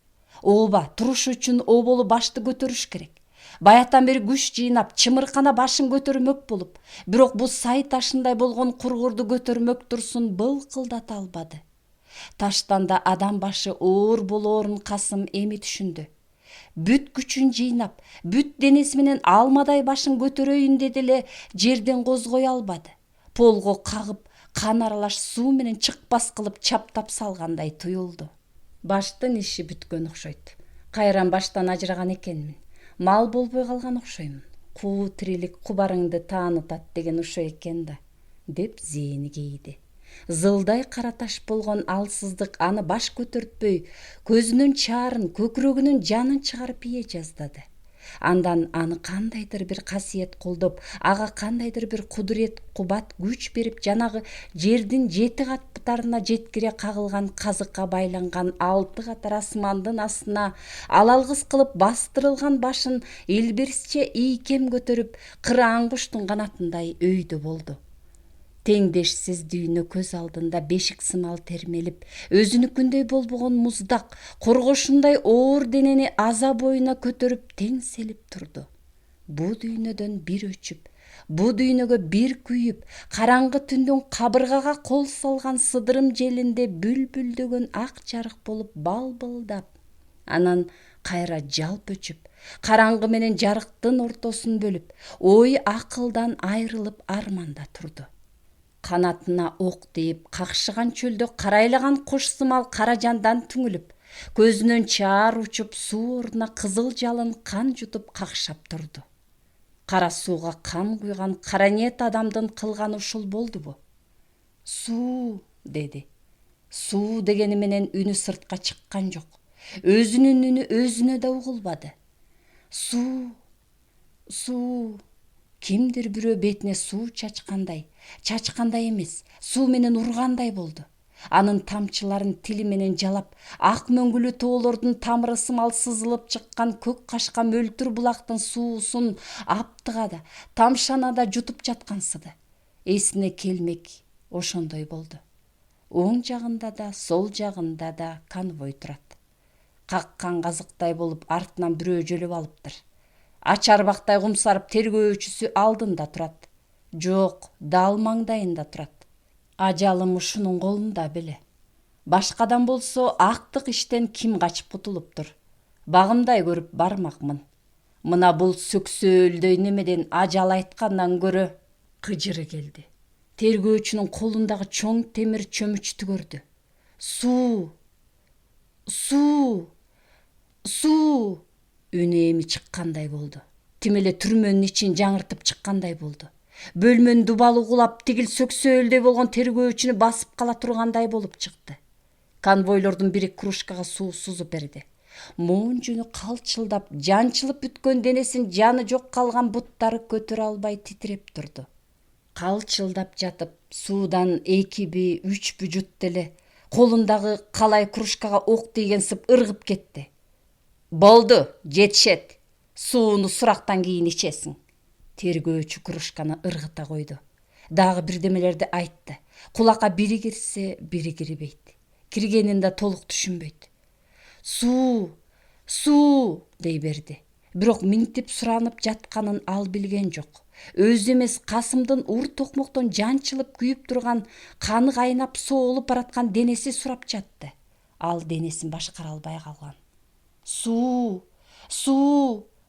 Ооба, туруш үчүн оболу башты көтөрүш керек. Баятан бери күч жыйнап, чымыркана башын көтөрмөк болуп, бирок бул сай ташындай болгон кургурду көтөрмөк турсун былкылдата албады. Таштан да адам башы оор болоорун Касым эми түшүндү. Бүт күчүн жыйнап, бүт денеси менен алмадай башын көтөрөйүн деди эле, жерден козгой албады. Полго кагып, кан аралаш суу менен чыкпас кылып чаптап салгандай туюлду. Баштын иши бүткөн окшойт. Кайран баштан ажыраган экенмин. Мал болбой калган окшоймун. Куу тирилик кубарыңды таанытат деген ошо экен да, деп зээни кейди. Зылдай кара таш болгон алсыздык аны баш көтөртпөй, көзүнүн чаарын, көкүрөгүнүн жанын чыгарып ие жаздады. Андан аны кандайдыр бир касиет колдоп, ага кандайдыр бир кудурет, кубат күч берип, жанагы жердин 7 кат бутарына жеткире кагылган казыкка байланган 6 катар асмандын астына алалгыс кылып бастырылган башын илбирсче ийкем көтөрүп, кыраан куштун канатындай өйдө болду. Теңдешсиз дүйнө көз алдында бешик сымал термелип, өзүнүкүндөй болбогон муздак, коргошундай оор денени аза боюна көтөрүп теңселип турду. Бу дүйнөдөн бир өчүп, бу дүйнөгө бир күйүп, караңгы түндүн кабыргага кол салган сыдырым желинде бүлбүлдөгөн ак жарык болуп балбылдап, анан кайра жалп өчүп, караңгы менен жарыктын ортосун бөлүп, ой акылдан айрылып арманда турду. Канатына ок тийип, какшыган чөлдө карайлаган куш сымал кара жандан түңүлүп, көзүнөн чаар учуп, суу ордуна кызыл жалын кан жутуп какшап турду. Кара сууга кан куйган кара ниет адамдын кылганы ушул болдубу? Суу, деди. Суу дегени менен үнү сыртка чыккан жок. Өзүнүн үнү өзүнө да угулбады. Суу, кимдир бирөө бетине суу чачкандай эмес, суу менен ургандай болду. Анын тамчыларын тили менен жалап, ак мөңгүлүү тоолордун тамыры сымал сызылып чыккан көк кашка мөлтүр булактын суусун аптыгада, тамшанада жутуп жаткансыды. Эсине келмек ошондой болду. Оң жагында да, сол жагында да конвой турат. Каккан казыктай болуп артынан бирөө жөлөп алыптыр. Ачарбактай кумсарып тергөөчүсү алдында турат. Жок, дал маңдайында турат. Ажалым ушунун колунда беле. Башкадан болсо актык иштен ким качып кутулуптур? Багымдай көрүп бармакмын. Мына бул сөксөөлдөй немеден ажал айткандан көрө кыжыры келди. Тергөөчүнүн колундагы чоң темир чөмүчтү көрдү. Суу! Үнү эми чыккандай болду. Тим эле түрмөнүн ичин жаңыртып чыккандай болду. Бөлмөнү дубал угулап, тигил сөксөөлдөй болгон тергөөчүнү басып кала тургандай болуп чыкты. Конвойлордун бири кружкага суу сузуп берди. Моон жөнү калчылдап, жанчылып бүткөн денесин жаны жок калган буттары көтөрө албай титиреп турду. Калчылдап жатып, суудан 2-3 жутты эле. Колундагы калай кружкага ок тийгенсип ыргып кетти. Болду, жетишет. Сууну сурактан кийин ичесиң. Тергөөчү кружканы ыргыта койду. Дагы бирдемелерди айтты. Кулакка бири кирсе, бири кирбейт. Киргенин да толук түшүнбөйт. Суу, дей берди. Бирок минтип суранып жатканын ал билген жок. Өзү эмес Касымдын ур токмоктон жанчылып күйүп турган, каны кайнап соолуп бараткан денеси сурап жатты. Ал денесин башкара албай калган. Суу!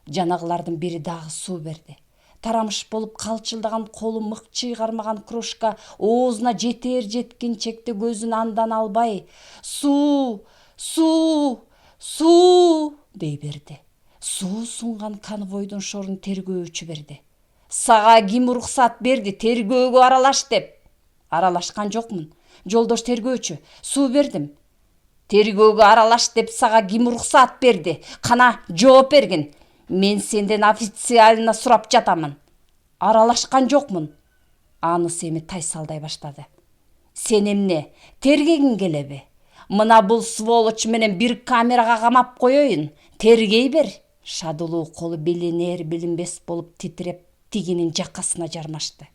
Жанагылардын бири дагы суу берди. Тарамыш болуп калчылдаган колу мыкчый кармаган кружка оозуна жетер жеткинчекте көзүн андан албай, суу! Дей берди. Суу сунган конвойдун шорун тергөөчү берди. Сага ким уруксат берди тергөөгө аралаш деп? Аралашкан жокмун. Жолдош тергөөчү, суу бердим. Тергөөгө аралаш деп сага ким уруксат берди? Кана жооп бергин. Мен сенден официально сурап жатамын. Аралашкан жокмун. Анысы эми тайсалдай баштады. Сен эмне, тергегиң келеби? Мына бул сволочь менен бир камерага камап коеюн. Тергей бер. Шадылуу колу билинер билинбес болуп титиреп тигинин жакасына жармашты.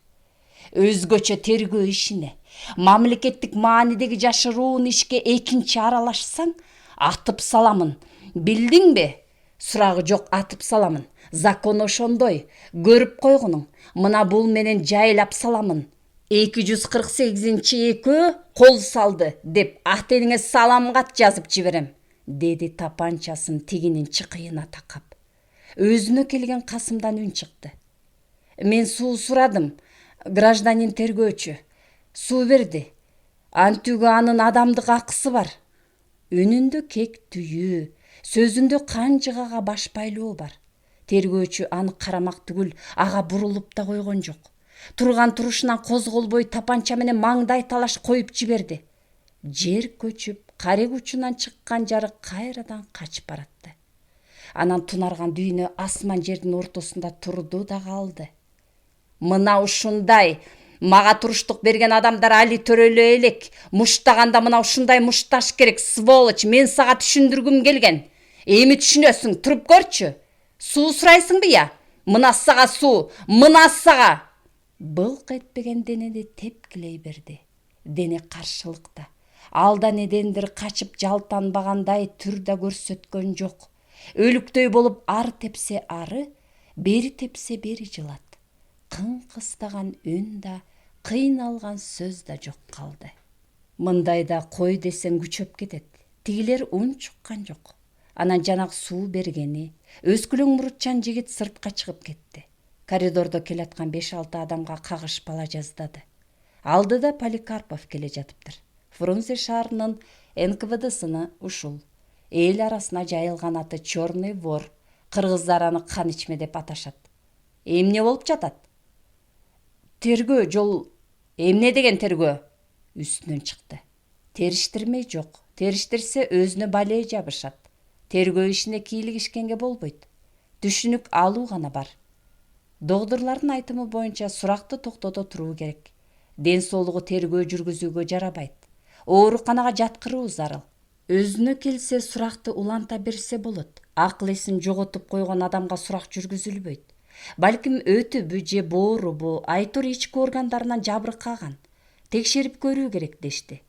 Өзгөчө тергөө ишине, мамлекеттик маанидеги жашыруун ишке экинчи аралашсаң, атып саламын. Билдиңби? Сурагы жок, атып саламын. Закон ошондой. Көрүп койгунуң. Мына бул менен жайлап саламын. 248-экөө кол салды деп атениңе салам кат жазып жиберем, деди тапанчасын тигинин чыкыйына такап. Өзүнө келген Касымдан үн чыкты. Мен суу сурадым, гражданин тергөөчү. Суу берди. Антүгө анын адамдык акысы бар. Үнүндө кек түйүү, сөзүндө канжыгага баш байлоо бар. Тергөөчү аны карамак түгүл, ага бурулуп да койгон жок. Турган турушунан козголбой тапанча менен маңдай талаш коюп жиберди. Жер көчүп, карек учунан чыккан жарык кайрадан качып баратты. Анан тунарган дүйнө асман жердин ортосунда турду да калды. Мына ушундай мага туруштук берген адамдар али төрөлө элек. Муштаганда мына ушундай мушташ керек, сволочь. Мен сага түшүндүргүм келген. Эми түшүнөсүң, туруп көрчү. Суу сурайсыңбы я? Мына сага суу, мына сага. Былк этпеген денени тепкилей берди. Дене каршылыкта. Алдан эдендир качып жалтанбагандай түр да көрсөткөн жок. Өлүктөй болуп ары тепсе ары, бери тепсе бери жылат. Кыңкыстаган үн да, кыйналган сөз да жок калды. Мындайда кой десең күчөп кетет. Тигилер үн чуккан жок. Анан жанагы суу бергени, өскүлөң мурутчан жигит сыртка чыгып кетти. Коридордо келаткан 5-6 адамга кагыш бала жаздады. Алдыда Поликарпов келе жатыптыр. Фрунзе шаарынын НКВД-сыны ушул. Эл арасына жайылган аты Чёрный вор. Кыргыздар аны кан ичме деп аташат. Эмне болуп жатат? Тергөө жол. Эмне деген тергөө? Үстүнөн чыкты. Териштирмей жок. Териштирсе өзүнө бале жабышат. Тергөө ишине кийлигишкенге болбойт. Түшүнүк алуу гана бар. Догдурлардын айтымы боюнча суракты токтото туруу керек. Ден соолугу тергөө жүргүзүүгө жарабайт. Ооруканага жаткыруу зарыл. Өзүнө келсе суракты уланта берсе болот. Акыл эсин жоготуп койгон адамга сурак жүргүзүлбөйт. Балким өтүбү же боорубу, айтор ички органдарынан жабыркаган. Текшерип көрүү керек дешти.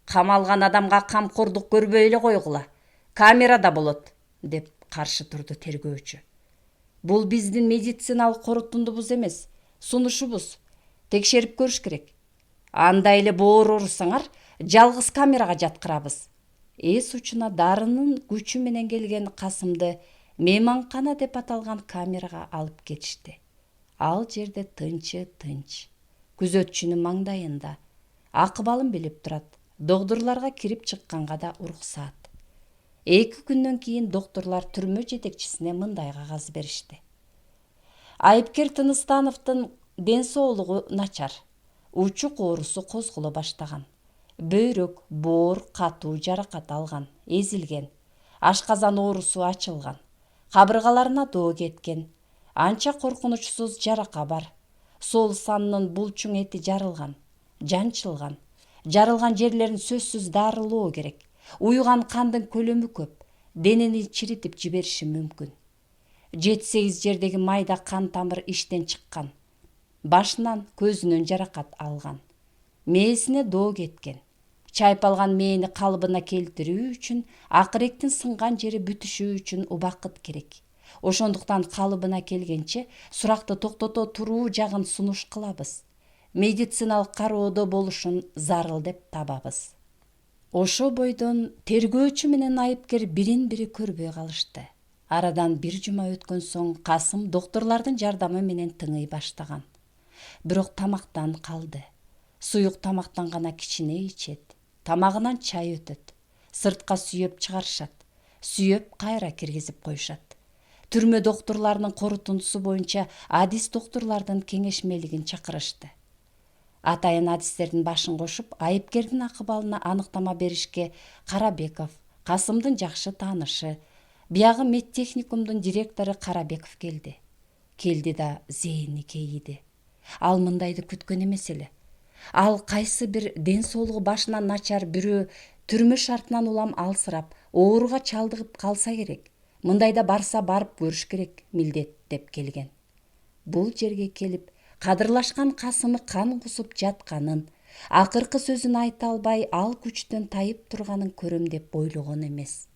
Камалган адамга камкордук көрбөй эле койгула. Камерада болот, деп каршы турду тергөөчү. Бул биздин медициналык корутундубуз эмес, сунушубуз. Текшерип көрүш керек. Андай эле боор оорусаңар, жалгыз камерага жаткырабыз. Эс учуна дарынын күчү менен келген Касымды мейманкана деп аталган камерага алып кетишти. Ал жерде тынч. Күзөтчүнүн маңдайында. Акыбалын билип турат. Догдурларга кирип чыкканга да уруксаат. 2 күндөн кийин доктурлар түрмө жетекчисине мындай кагаз беришти. Айыпкер Тыныстановдун ден соолугу начар. Учук оорусу козголо баштаган. Бөйрөк, боор катуу жаракат алган, эзилген. Ашказан оорусу ачылган. Кабыргаларына доо кеткен. Анча коркунучсуз жарака бар. Сол санынын булчуң эти жарылган, жанчылган. Жарылган жерлерин сөзсүз дарылоо керек. Уйган кандын көлөмү көп. Денени чиритип жибериши мүмкүн. 7-8 жердеги майда кан тамыр иштен чыккан. Башынан, көзүнөн жаракат алган. Мээсине доо кеткен. Чайпалган мээни калыбына келтирүү үчүн акыректин сынган жери бүтүшүү үчүн убакыт керек. Ошондуктан калыбына келгенче суракты токтото туруу жагын сунуш кылабыз. Медициналык кароодо болушун зарыл деп табабыз. Ошо бойдон тергөөчү менен айыпкер бирин-бири көрбөй калышты. Арадан 1 жума өткөн соң Касым доктурлардын жардамы менен тыңый баштаган. Бирок тамактан калды. Суюк тамактан гана кичине ичет. Тамагынан чай өтөт. Сыртка сүйөп чыгарышат. Сүйөп кайра киргизип коюшат. Түрмө доктурларынын корутундусу боюнча адис доктурлардын кеңешмелигин чакырышты. Атайын адистердин башын кошуп, айыпкердин акыбалына аныктама беришке Карабеков, Касымдын жакшы таанышы, биягы медтехникумдун директору Карабеков келди. Келди да зээни кейиди. Ал мындайды күткөн эмес эле. Ал кайсы бир ден соолугу башынан начар бирөө түрмө шартынан улам алсырап, ооруга чалдыгып калса керек. Мындайда барса барып көрүш керек, милдет деп келген. Бул жерге келип, кадырлашкан Касымы кан кусуп жатканын, акыркы сөзүн айта албай ал күчтөн тайып турганын көрөм деп ойлогон эмес.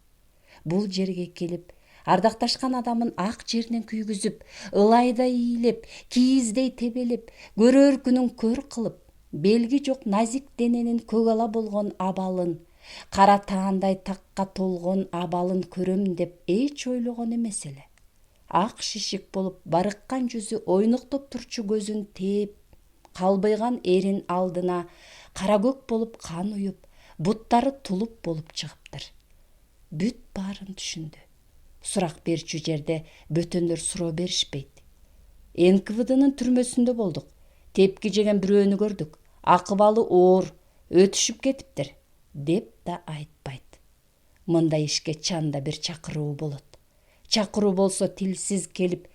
Бул жерге келип, ардакташкан адамын ак жеринен күйгүзүп, ылайдай ийлеп, кийиздей тебелеп, көрөр күнүн көр кылып, белги жок назик дененин көгала болгон абалын, кара таандай такка толгон абалын көрөм деп эч ойлогон эмес эле. Ак шишик болуп барыккан жүзү ойноктоп турчу көзүн тээп, калбыйган эрин алдына кара көк болуп кан уюп, буттары тулуп болуп чыгыптыр. Бүт баарын түшүндү. Сурак берчү жерде бөтөндөр суроо беришпейт. НКВДнын түрмөсүндө болдук. Тепки жеген бирөөнү көрдүк. Акыбалы оор, өтүшүп кетиптир, деп да айтпайт. Мындай ишке чанда бир чакыруу болот. Чакыруу болсо тилсиз келип,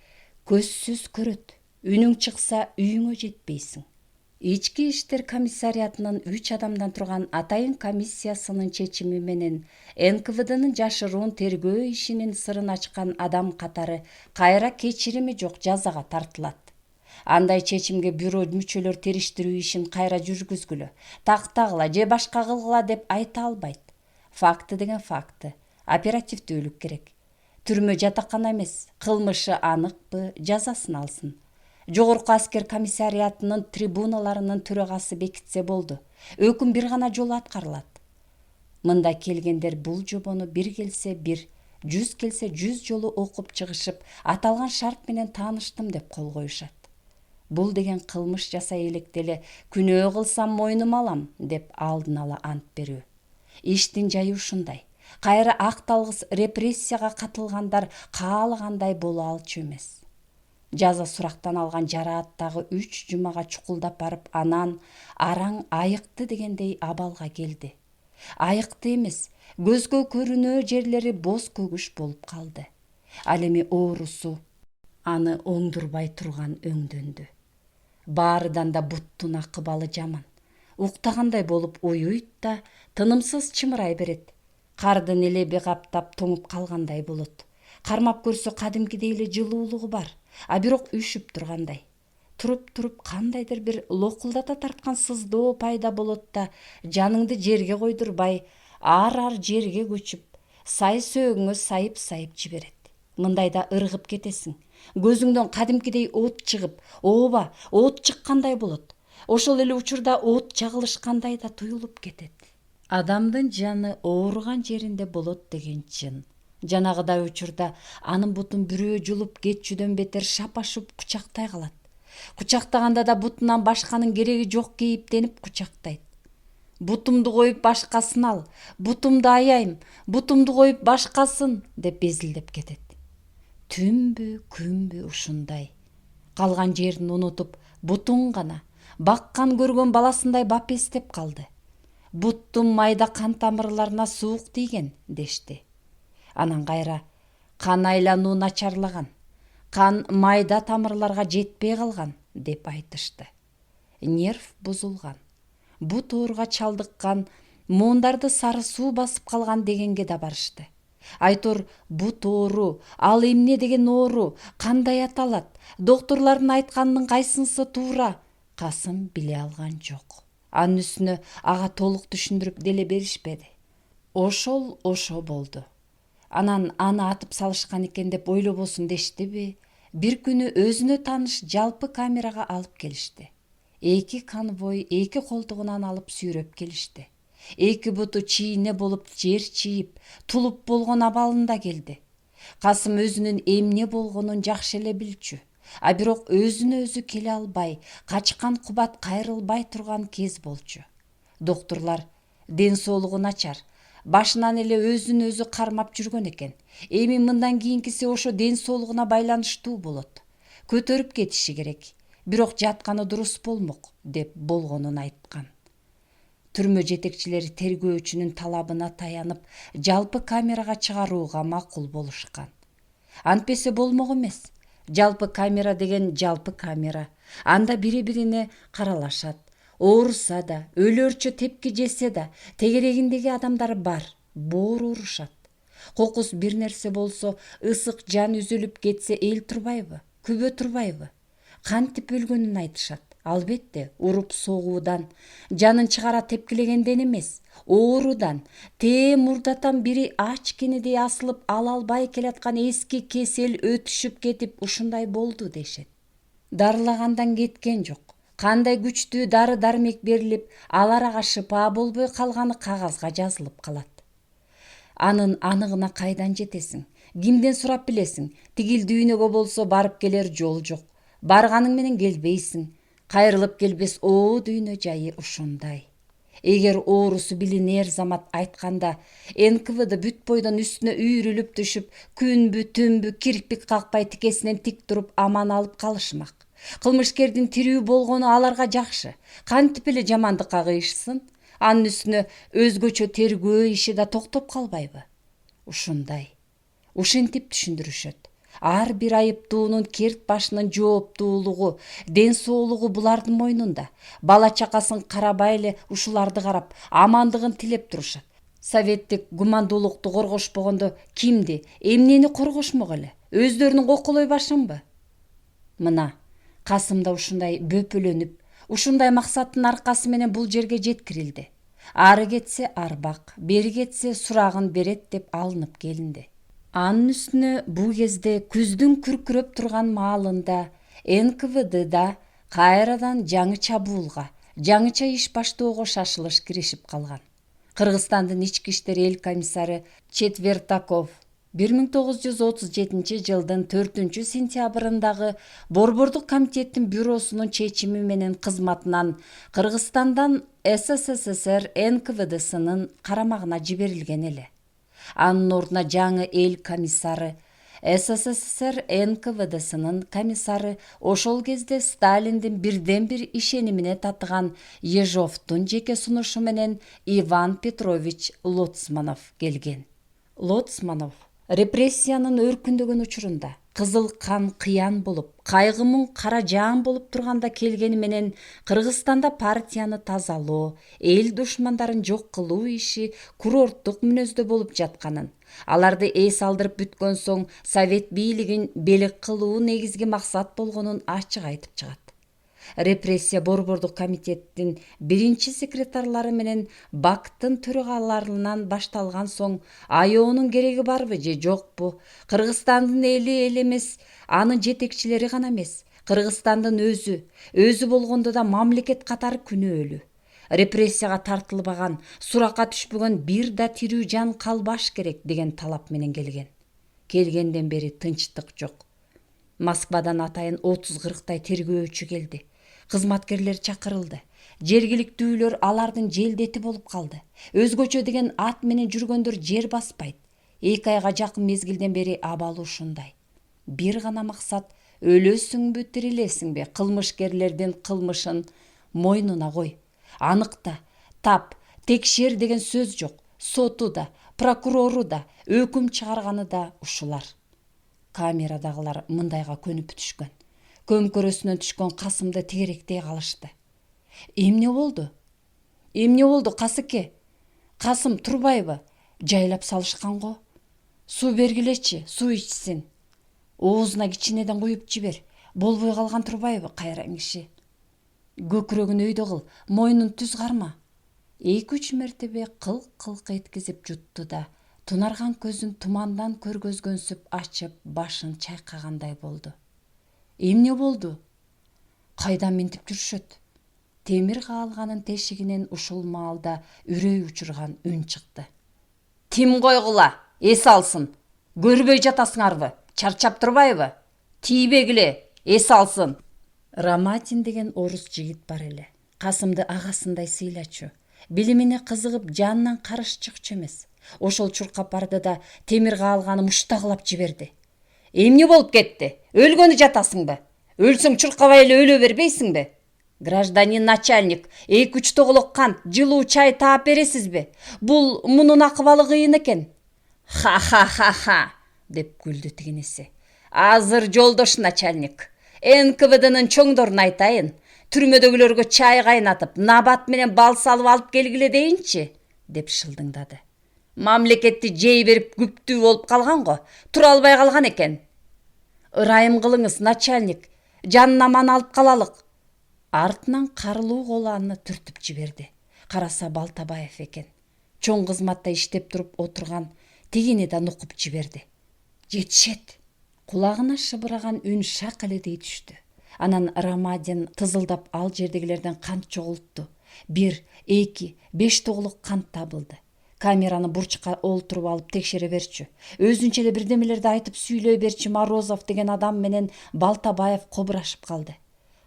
көзсүз көрөт. Үнүң чыкса үйүңө жетпейсиң. Ички иштер комиссариатынын 3 адамдан турган атайын комиссиясынын чечими менен НКВДнын жашыруун тергөө ишинин сырын ачкан адам катары кайра кечирими жок жазага тартылат. Андай чечимге бюро мүчөлөр териштирүү ишин кайра жүргүзгүлө, тактагыла же башка кылгыла деп айта албайт. Факты деген факты, оперативдүүлүк керек. Түрмө жатакана эмес, кылмышы аныкпы, жазасын алсын. Жогорку аскер комиссариатынын трибуналарынын төрагасы бекитсе болду. Өкүм бир гана жолу аткарылат. Мында келгендер бул жобону бир келсе бир, 100 келсе 100 жолу окуп чыгышып, аталган шарт менен тааныштым деп кол коюшат. Бул деген кылмыш жасай элекделе күнөө кылсам мойнума алам деп алдын ала ант берүү. Иштин жайы ушундай. Кайра акталгыс репрессияга катылгандар каалагандай боло алчу эмес. Жаза сурактан алган жарааттагы 3 жумага чукулдап барып, анан араң айыкты дегендей абалга келди. Айыкты эмес, көзгө көрүнөө жерлери боз көгүш болуп калды. Ал эми оорусу аны оңдурбай турган өңдөндү. Баарыдан да буттун акыбалы жаман. Уктагандай болуп уюйт да тынымсыз чымырай берет. Кардын элеби каптап тоңуп калгандай болот. Кармап көрсө кадимкидей эле жылуулугу бар, а бирок үшүп тургандай. Туруп кандайдыр бир локулдата тарткан сыздоо пайда болот да жаныңды жерге койдурбай, ар жерге көчүп, сай сөөгүңө сайып жиберет. Мындайда ыргып кетесиң. Көзүңдөн кадимкидей от чыгып, ооба, от чыккандай болот. Ошол эле учурда от жагылышкандай да туюлуп кетет. Адамдын жаны ооруган жеринде болот деген чын. Жанагыдай учурда анын бутун бирөө жулуп кетчүдөн бетер шапашып кучактай калат. Кучактаганда да бутунан башканын кереги жок кейиптенип кучактайт. Бутумду коюп башкасын ал, бутумду аяйм, бутумду коюп башкасын деп безилдеп кетет. Түнбү, күнбү ушундай. Калган жерин унутуп, бутун гана, баккан көргөн баласындай бап эстеп калды. Буттун майда кан тамырларына суук тийген дешти. Анан кайра кан айлануу начарлаган, кан майда тамырларга жетпей калган деп айтышты. Нерв бузулган, бут ооруга чалдыккан, муундарды сары суу басып калган дегенге да барышты. Айтор бут оору, ал эмне деген оору, кандай аталат, доктурлардын айтканынын кайсынысы туура? Касым биле алган жок. Анын үстүнө ага толук түшүндүрүп деле беришпеди. Ошо болду. Анан аны атып салышкан экен деп ойлобосун дештиби? Бир күнү өзүнө тааныш жалпы камерага алып келишти. Эки конвой эки колтугунан алып сүйрөп келишти. Эки буту чийне болуп жер чийип, тулуп болгон абалында келди. Касым өзүнүн эмне болгонун жакшы эле билчү, а бирок өзүнө өзү келе албай, качкан кубат кайрылбай турган кез болчу. Доктурлар ден соолугу начар, башынан эле өзүн өзү кармап жүргөн экен. Эми мындан кийинкиси ошо ден соолугуна байланыштуу болот. Көтөрүп кетиши керек, бирок жатканы дурус болмок деп болгонун айткан. Түрмө жетекчилери тергөөчүнүн талабына таянып, жалпы камерага чыгарууга макул болушкан. Антпесе болмок эмес. Жалпы камера деген жалпы камера. Анда бири-бирине каралашат. Ооруса да, өлөөрчө тепки жесе да, тегерегиндеги адамдар бар, боору урушат. Кокус бир нерсе болсо, ысык жан үзүлүп кетсе эл турбайбы, күбө турбайбы? Кантип өлгөнүн айтышат. Албетте, уруп согуудан, жанын чыгара тепкилегенден эмес, оорудан, мурдатан бири ач кенедей асылып ала албай келаткан эски кесел өтүшүп кетип ушундай болду дешет. Дарылагандан кеткен жок. Кандай күчтүү дары-дармек берилип, алар ага шыпаа болбой калганы кагазга жазылып калат. Анын аныгына кайдан жетесиң? Кимден сурап билесиң? Тигил дүйнөгө болсо барып келер жол жок. Барганың менен келбейсиң. Кайрылып келбес дүйнө жайы ушундай. Эгер оорусу билинер замат айтканда, НКВД бүт бойдон үстүнө үйрүлүп түшүп, күнбү, түнбү кирпик какпай тикесинен тик туруп аман алып калышмак. Кылмышкердин тирүү болгону аларга жакшы. Кантип эле жамандыкка кыйышсын? Анын үстүнө өзгөчө тергөө иши да токтоп калбайбы? Ушундай. Ушинтип түшүндүрүшөт. Ар бир айыптуунун керт башынын жооптуулугу, ден соолугу булардын мойнунда. Бала чакасын карабай эле ушуларды карап, амандыгын тилеп турушат. Советтик гумандуулукту коргошпогондо кимди, эмнени коргошмок эле? Өздөрүнүн коколой башынбы? Мына, Касым да ушундай бөпөлөнүп, ушундай максаттын аркасы менен бул жерге жеткирилди. Ары кетсе арбак, бери кетсе сурагын берет деп алынып келинди. Анын үстүнө бул кезде күздүн күркүрөп турган маалында НКВД да кайрадан жаңы чабуулга, жаңыча иш баштоого шашылыш киришип калган. Кыргызстандын ички иштер эл комиссары Четвертаков 1937 жылдын 4 сентябрындагы Борбордук комитеттин бюросунун чечими менен кызматынан Кыргызстандан СССР НКВДсынын карамагына жиберилген эле. Анын ордуна жаңы эл комиссары, СССР НКВДсынын комиссары ошол кезде Сталиндин бирден бир ишенимине татыган Ежовдун жеке сунушу менен Иван Петрович Лоцманов келген. Лоцманов Репрессиянын өркүндөгөн учурунда кызыл кан кыян болуп, кайгы муң кара жаан болуп турганда келгени менен Кыргызстанда партияны тазалоо, эл душмандарын жок кылуу иши курорттук мүнөздө болуп жатканын, аларды эс алдырып бүткөн соң Совет бийлигин белек кылуу негизги максат болгонун ачык айтып чыгат. Репрессия борбордук комитеттин биринчи секретарлары менен БАКтын төрагаларынан башталган соң аёонун кереги барбы же жокпу? Кыргызстандын эли эл эмес, анын жетекчилери гана эмес, Кыргызстандын өзү болгондо да мамлекет катары күнөөлүү. Репрессияга тартылбаган, суракка түшпөгөн бир да тирүү жан калбаш керек деген талап менен келген. Келгенден бери тынчтык жок. Москвадан атайын 30-40 тергөөчү келди. Кызматкерлер чакырылды. Жергиликтүүлөр алардын желдети болуп калды. Өзгөчө деген ат менен жүргөндөр жер баспайт. 2 айга жакын мезгилден бери абалы ушундай. Бир гана максат: өлөсүңбү, тирилесиңби? Кылмышкерлердин кылмышын мойнуна кой. Аныкта, тап, текшер деген сөз жок. Соту да, прокурору да, өкүм чыгарганы да ушулар. Камерадагылар мындайга көнүп түшкөн. Көмкөрөсүнөн түшкөн Касымды тегеректей калышты. Эмне болду? Касыке? Касым турбайбы? Жайлап салышкан го. Суу бергилечи, суу ичсин. Оозуна кичинеден куюп жибер. Болбой калган турбайбы, кайраң киши? Көкүрөгүн өйдө кыл, мойнун түз карма. 2-3 мертебе кылк эткизип жутты да, тунарган көзүн тумандан көргөзгөнсүп ачып, башын чайкагандай болду. Эмне болду? Кайдан минтип жүрүшөт? Темир каалганын тешигинен ушул маалда үрөй учурган үн чыкты. Тим койгула, эс алсын. Көрбөй жатасыңарбы? Чарчап турбайбы? Тийбегиле, эс алсын. Рамадин деген орус жигит бар эле. Касымды агасындай сыйлачу. Билимине кызыгып жанынан карыш чыкчу эмес. Ошол чуркап барды да темир каалганы муштагылап жиберди. Эмне болуп кетти? Өлгөнү жатасыңбы? Өлсөң чуркабай эле өлө бербейсиңби? Гражданин начальник, 2-3 тоголок кант, жылуу чай таап бересизби? Мунун акыбалы кыйын экен. Ха, деп күлдү тигинеси. Азыр жолдош начальник. НКВДнын чоңдорун айтайын. Түрмөдөгүлөргө чай кайнатып, набат менен бал салып алып келгиле дейинчи, деп шылдыңдады. Мамлекетти жей берип күптүү болуп калган го, тура албай калган экен. Ырайым кылыңыз, начальник, жанына аман алып калалык. Артынан карылуу кол аны түртүп жиберди. Караса Балтабаев экен. Чоң кызматта иштеп туруп отурган, тигини да нукуп жиберди. Жетишет. Кулагына шыбыраган үн шак эле дей түштү. Анан Рамадин тызылдап ал жердегилерден кант чогултту. 1, 2, 5 тоголок кант табылды. Камераны бурчка олтуруп алып текшере берчү. Өзүнчө эле бирдемелерди айтып сүйлөй берчи Морозов деген адам менен Балтабаев кобурашып калды.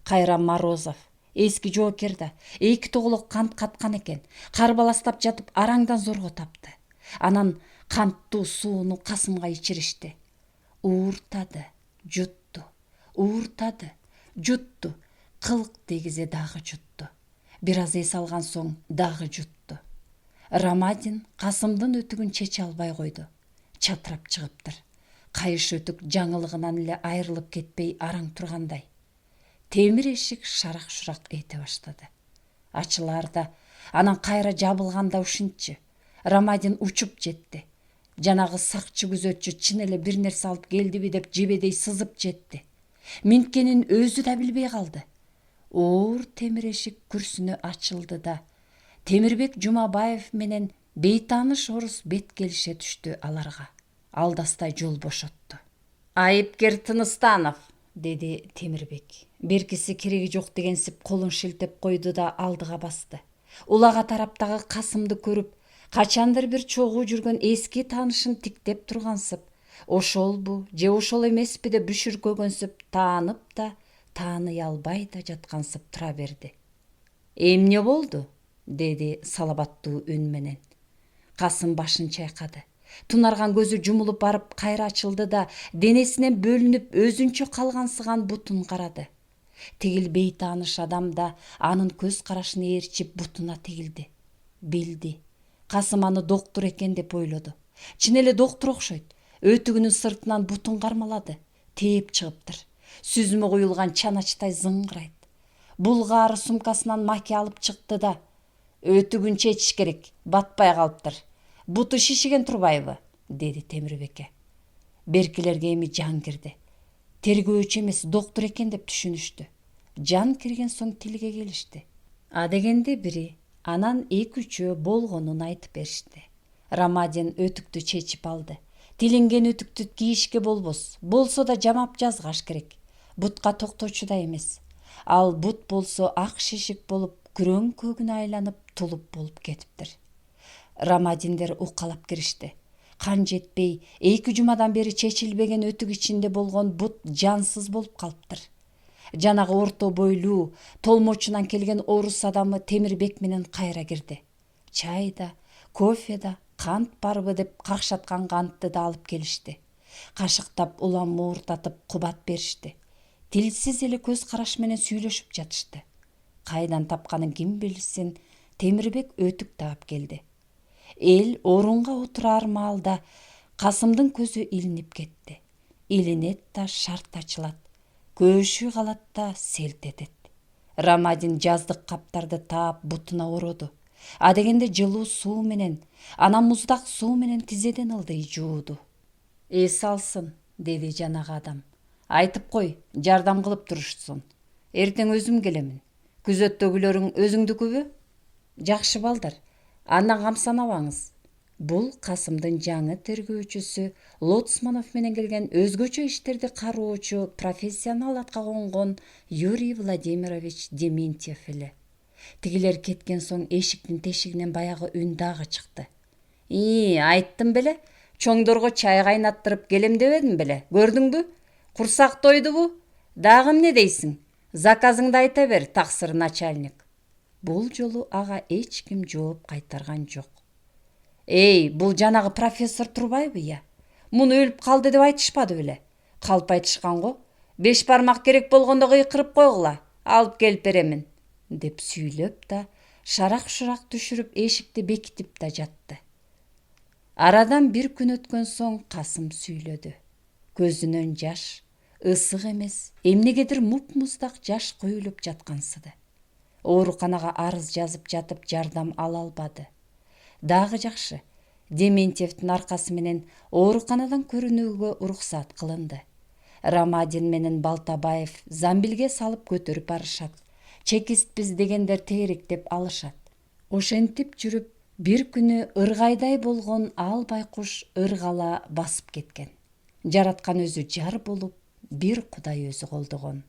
Кайра Морозов, эски жоокер да 2 тоголок кант каткан экен. Карбаластап жатып араңдан зорго тапты. Анан канттуу сууну Касымга ичиришти. Ууртады, жутту, ууртады, жутту, кылк дегизе дагы жутту. Бир аз эс алган соң дагы жутту. Рамадин Касымдын өтүгүн чече албай койду. Чатырап чыгыптыр. Кайыш өтүк жаңылыгынан эле айрылып кетпей араң тургандай. Темир эшик шарак-шурак эте баштады. Ачыларда, анан кайра жабылганда ушинтчи. Рамадин учуп жетти. Жанагы сакчы күзөтчү чын эле бир нерсе алып келдиби деп жебедей сызып жетти. Минткенин өзү да билбей калды. Оор темир эшик күрсүнө ачылды да Темирбек Жумабаев менен бейтааныш орус бет келише түштү аларга. Алдастай жол бошотту. Айыпкер Тыныстанов, деди Темирбек. Беркиси кереги жок дегенсип колун шилтеп койду да алдыга басты. Улага тараптагы Касымды көрүп, качандыр бир чогуу жүргөн эски таанышын тиктеп тургансып, ошолбу же ошол эмеспи деп бүшүркөгөнсүп таанып да тааный албай да жаткансып тура берди. Эмне болду? Деди салабаттуу үн менен. Касым башын чайкады. Тунарган көзү жумулуп барып кайра ачылды да денесинен бөлүнүп өзүнчө калгансыган бутун карады. Тигил бейтааныш адам да анын көз карашын ээрчип бутуна тигилди. Билди. Касым аны доктур экен деп ойлоду. Чын эле доктур окшойт. өтүгүнүн сыртынан бутун кармалады. Тээп чыгыптыр. Сүзмө куюлган чаначтай зыңгырайт. Булгаары сумкасынан маки алып чыкты да: «Өтүгүн чечиш керек, батпай калыптыр. Буту шишиген турбайбы?» деди Темирбекке. Беркилерге эми жан кирди. Тергөөчү эмес, доктор экен деп түшүнүштү. Жан кирген соң тилге келишти. Адегенде бири, анан 2-3 болгонун айтып беришти. Рамадин өтүктү чечип алды. Тилинген өтүктү кийишке болбос, болсо да жамап жазгаш керек. Бутка токтоочу да эмес. Ал бут болсо ак шишик болуп, күрөң көгүнө айланып, тулуп болуп кетиптир. Рамадиндер укалап киришти. Кан жетпей, 2 жумадан бери чечилбеген өтүк ичинде болгон бут жансыз болуп калыптыр. Жанагы орто бойлуу, толмочунан келген орус адамы Темирбек менен кайра кирди. Чай да, кофе да, кант барбы деп какшаткан кантты да алып келишти. Кашыктап, улам мууртатып кубат беришти. Тилсиз эле көз караш менен сүйлөшүп жатышты. Кайдан тапканын ким билсин, Темирбек өтүк таап келди. Эл орунга отурар маалда Касымдын көзү илинип кетти. Илинет да шарт ачылат. Көшү калат да селт этет. Рамадин жаздык каптарды таап бутуна ороду. Адегенде жылуу суу менен, анан муздак суу менен тизеден ылдый жууду. «Эс алсын», деди жанагы адам. «Айтып кой, жардам кылып турушсун. Эртең өзүм келемин. Күзөттөгүлөрүң өзүңдүкүбү? Жакшы балдар, андан камсанабаңыз». Бул Касымдын жаңы тергөөчүсү, Лоцманов менен келген өзгөчө иштерди кароочу профессионал атка конгон Юрий Владимирович Дементьев эле. Тигилер кеткен соң эшиктин тешигинен баягы үн дагы чыкты. Айттым беле, чоңдорго чай кайнаттырып келем дебедим беле, көрдүңбү? Курсак тойдубу? Дагы эмне дейсиң? Заказыңды айта бер, таксыр начальник». Бул жолу ага эч ким жооп кайтарган жок. Бул жанагы профессор турбайбы я? Муну өлүп калды деп айтышпады беле? Калп айтышкан го. 5 бармак керек болгондо кыйкырып койгула, алып келип беремин, деп сүйлөп да, шарак-шурак түшүрүп эшикти бекитип да жатты. Арадан 1 күн өткөн соң Касым сүйлөдү. Көзүнөн жаш, ысык эмес, эмнегедир муп-муздак жаш көйүлүп жаткансыды. Ооруканага арыз жазып жатып жардам ала албады. Дагы жакшы, Дементьевдин аркасы менен ооруканадан көрүнүүгө уруксат кылынды. Рамадин менен Балтабаев замбилге салып көтөрүп барышат. Чекистпиз дегендер тегеректеп алышат. Ошентип жүрүп, 1 күнү ыргайдай болгон ал байкуш ыргала басып кеткен. Жараткан өзү жар болуп, бир Кудай өзү колдогон.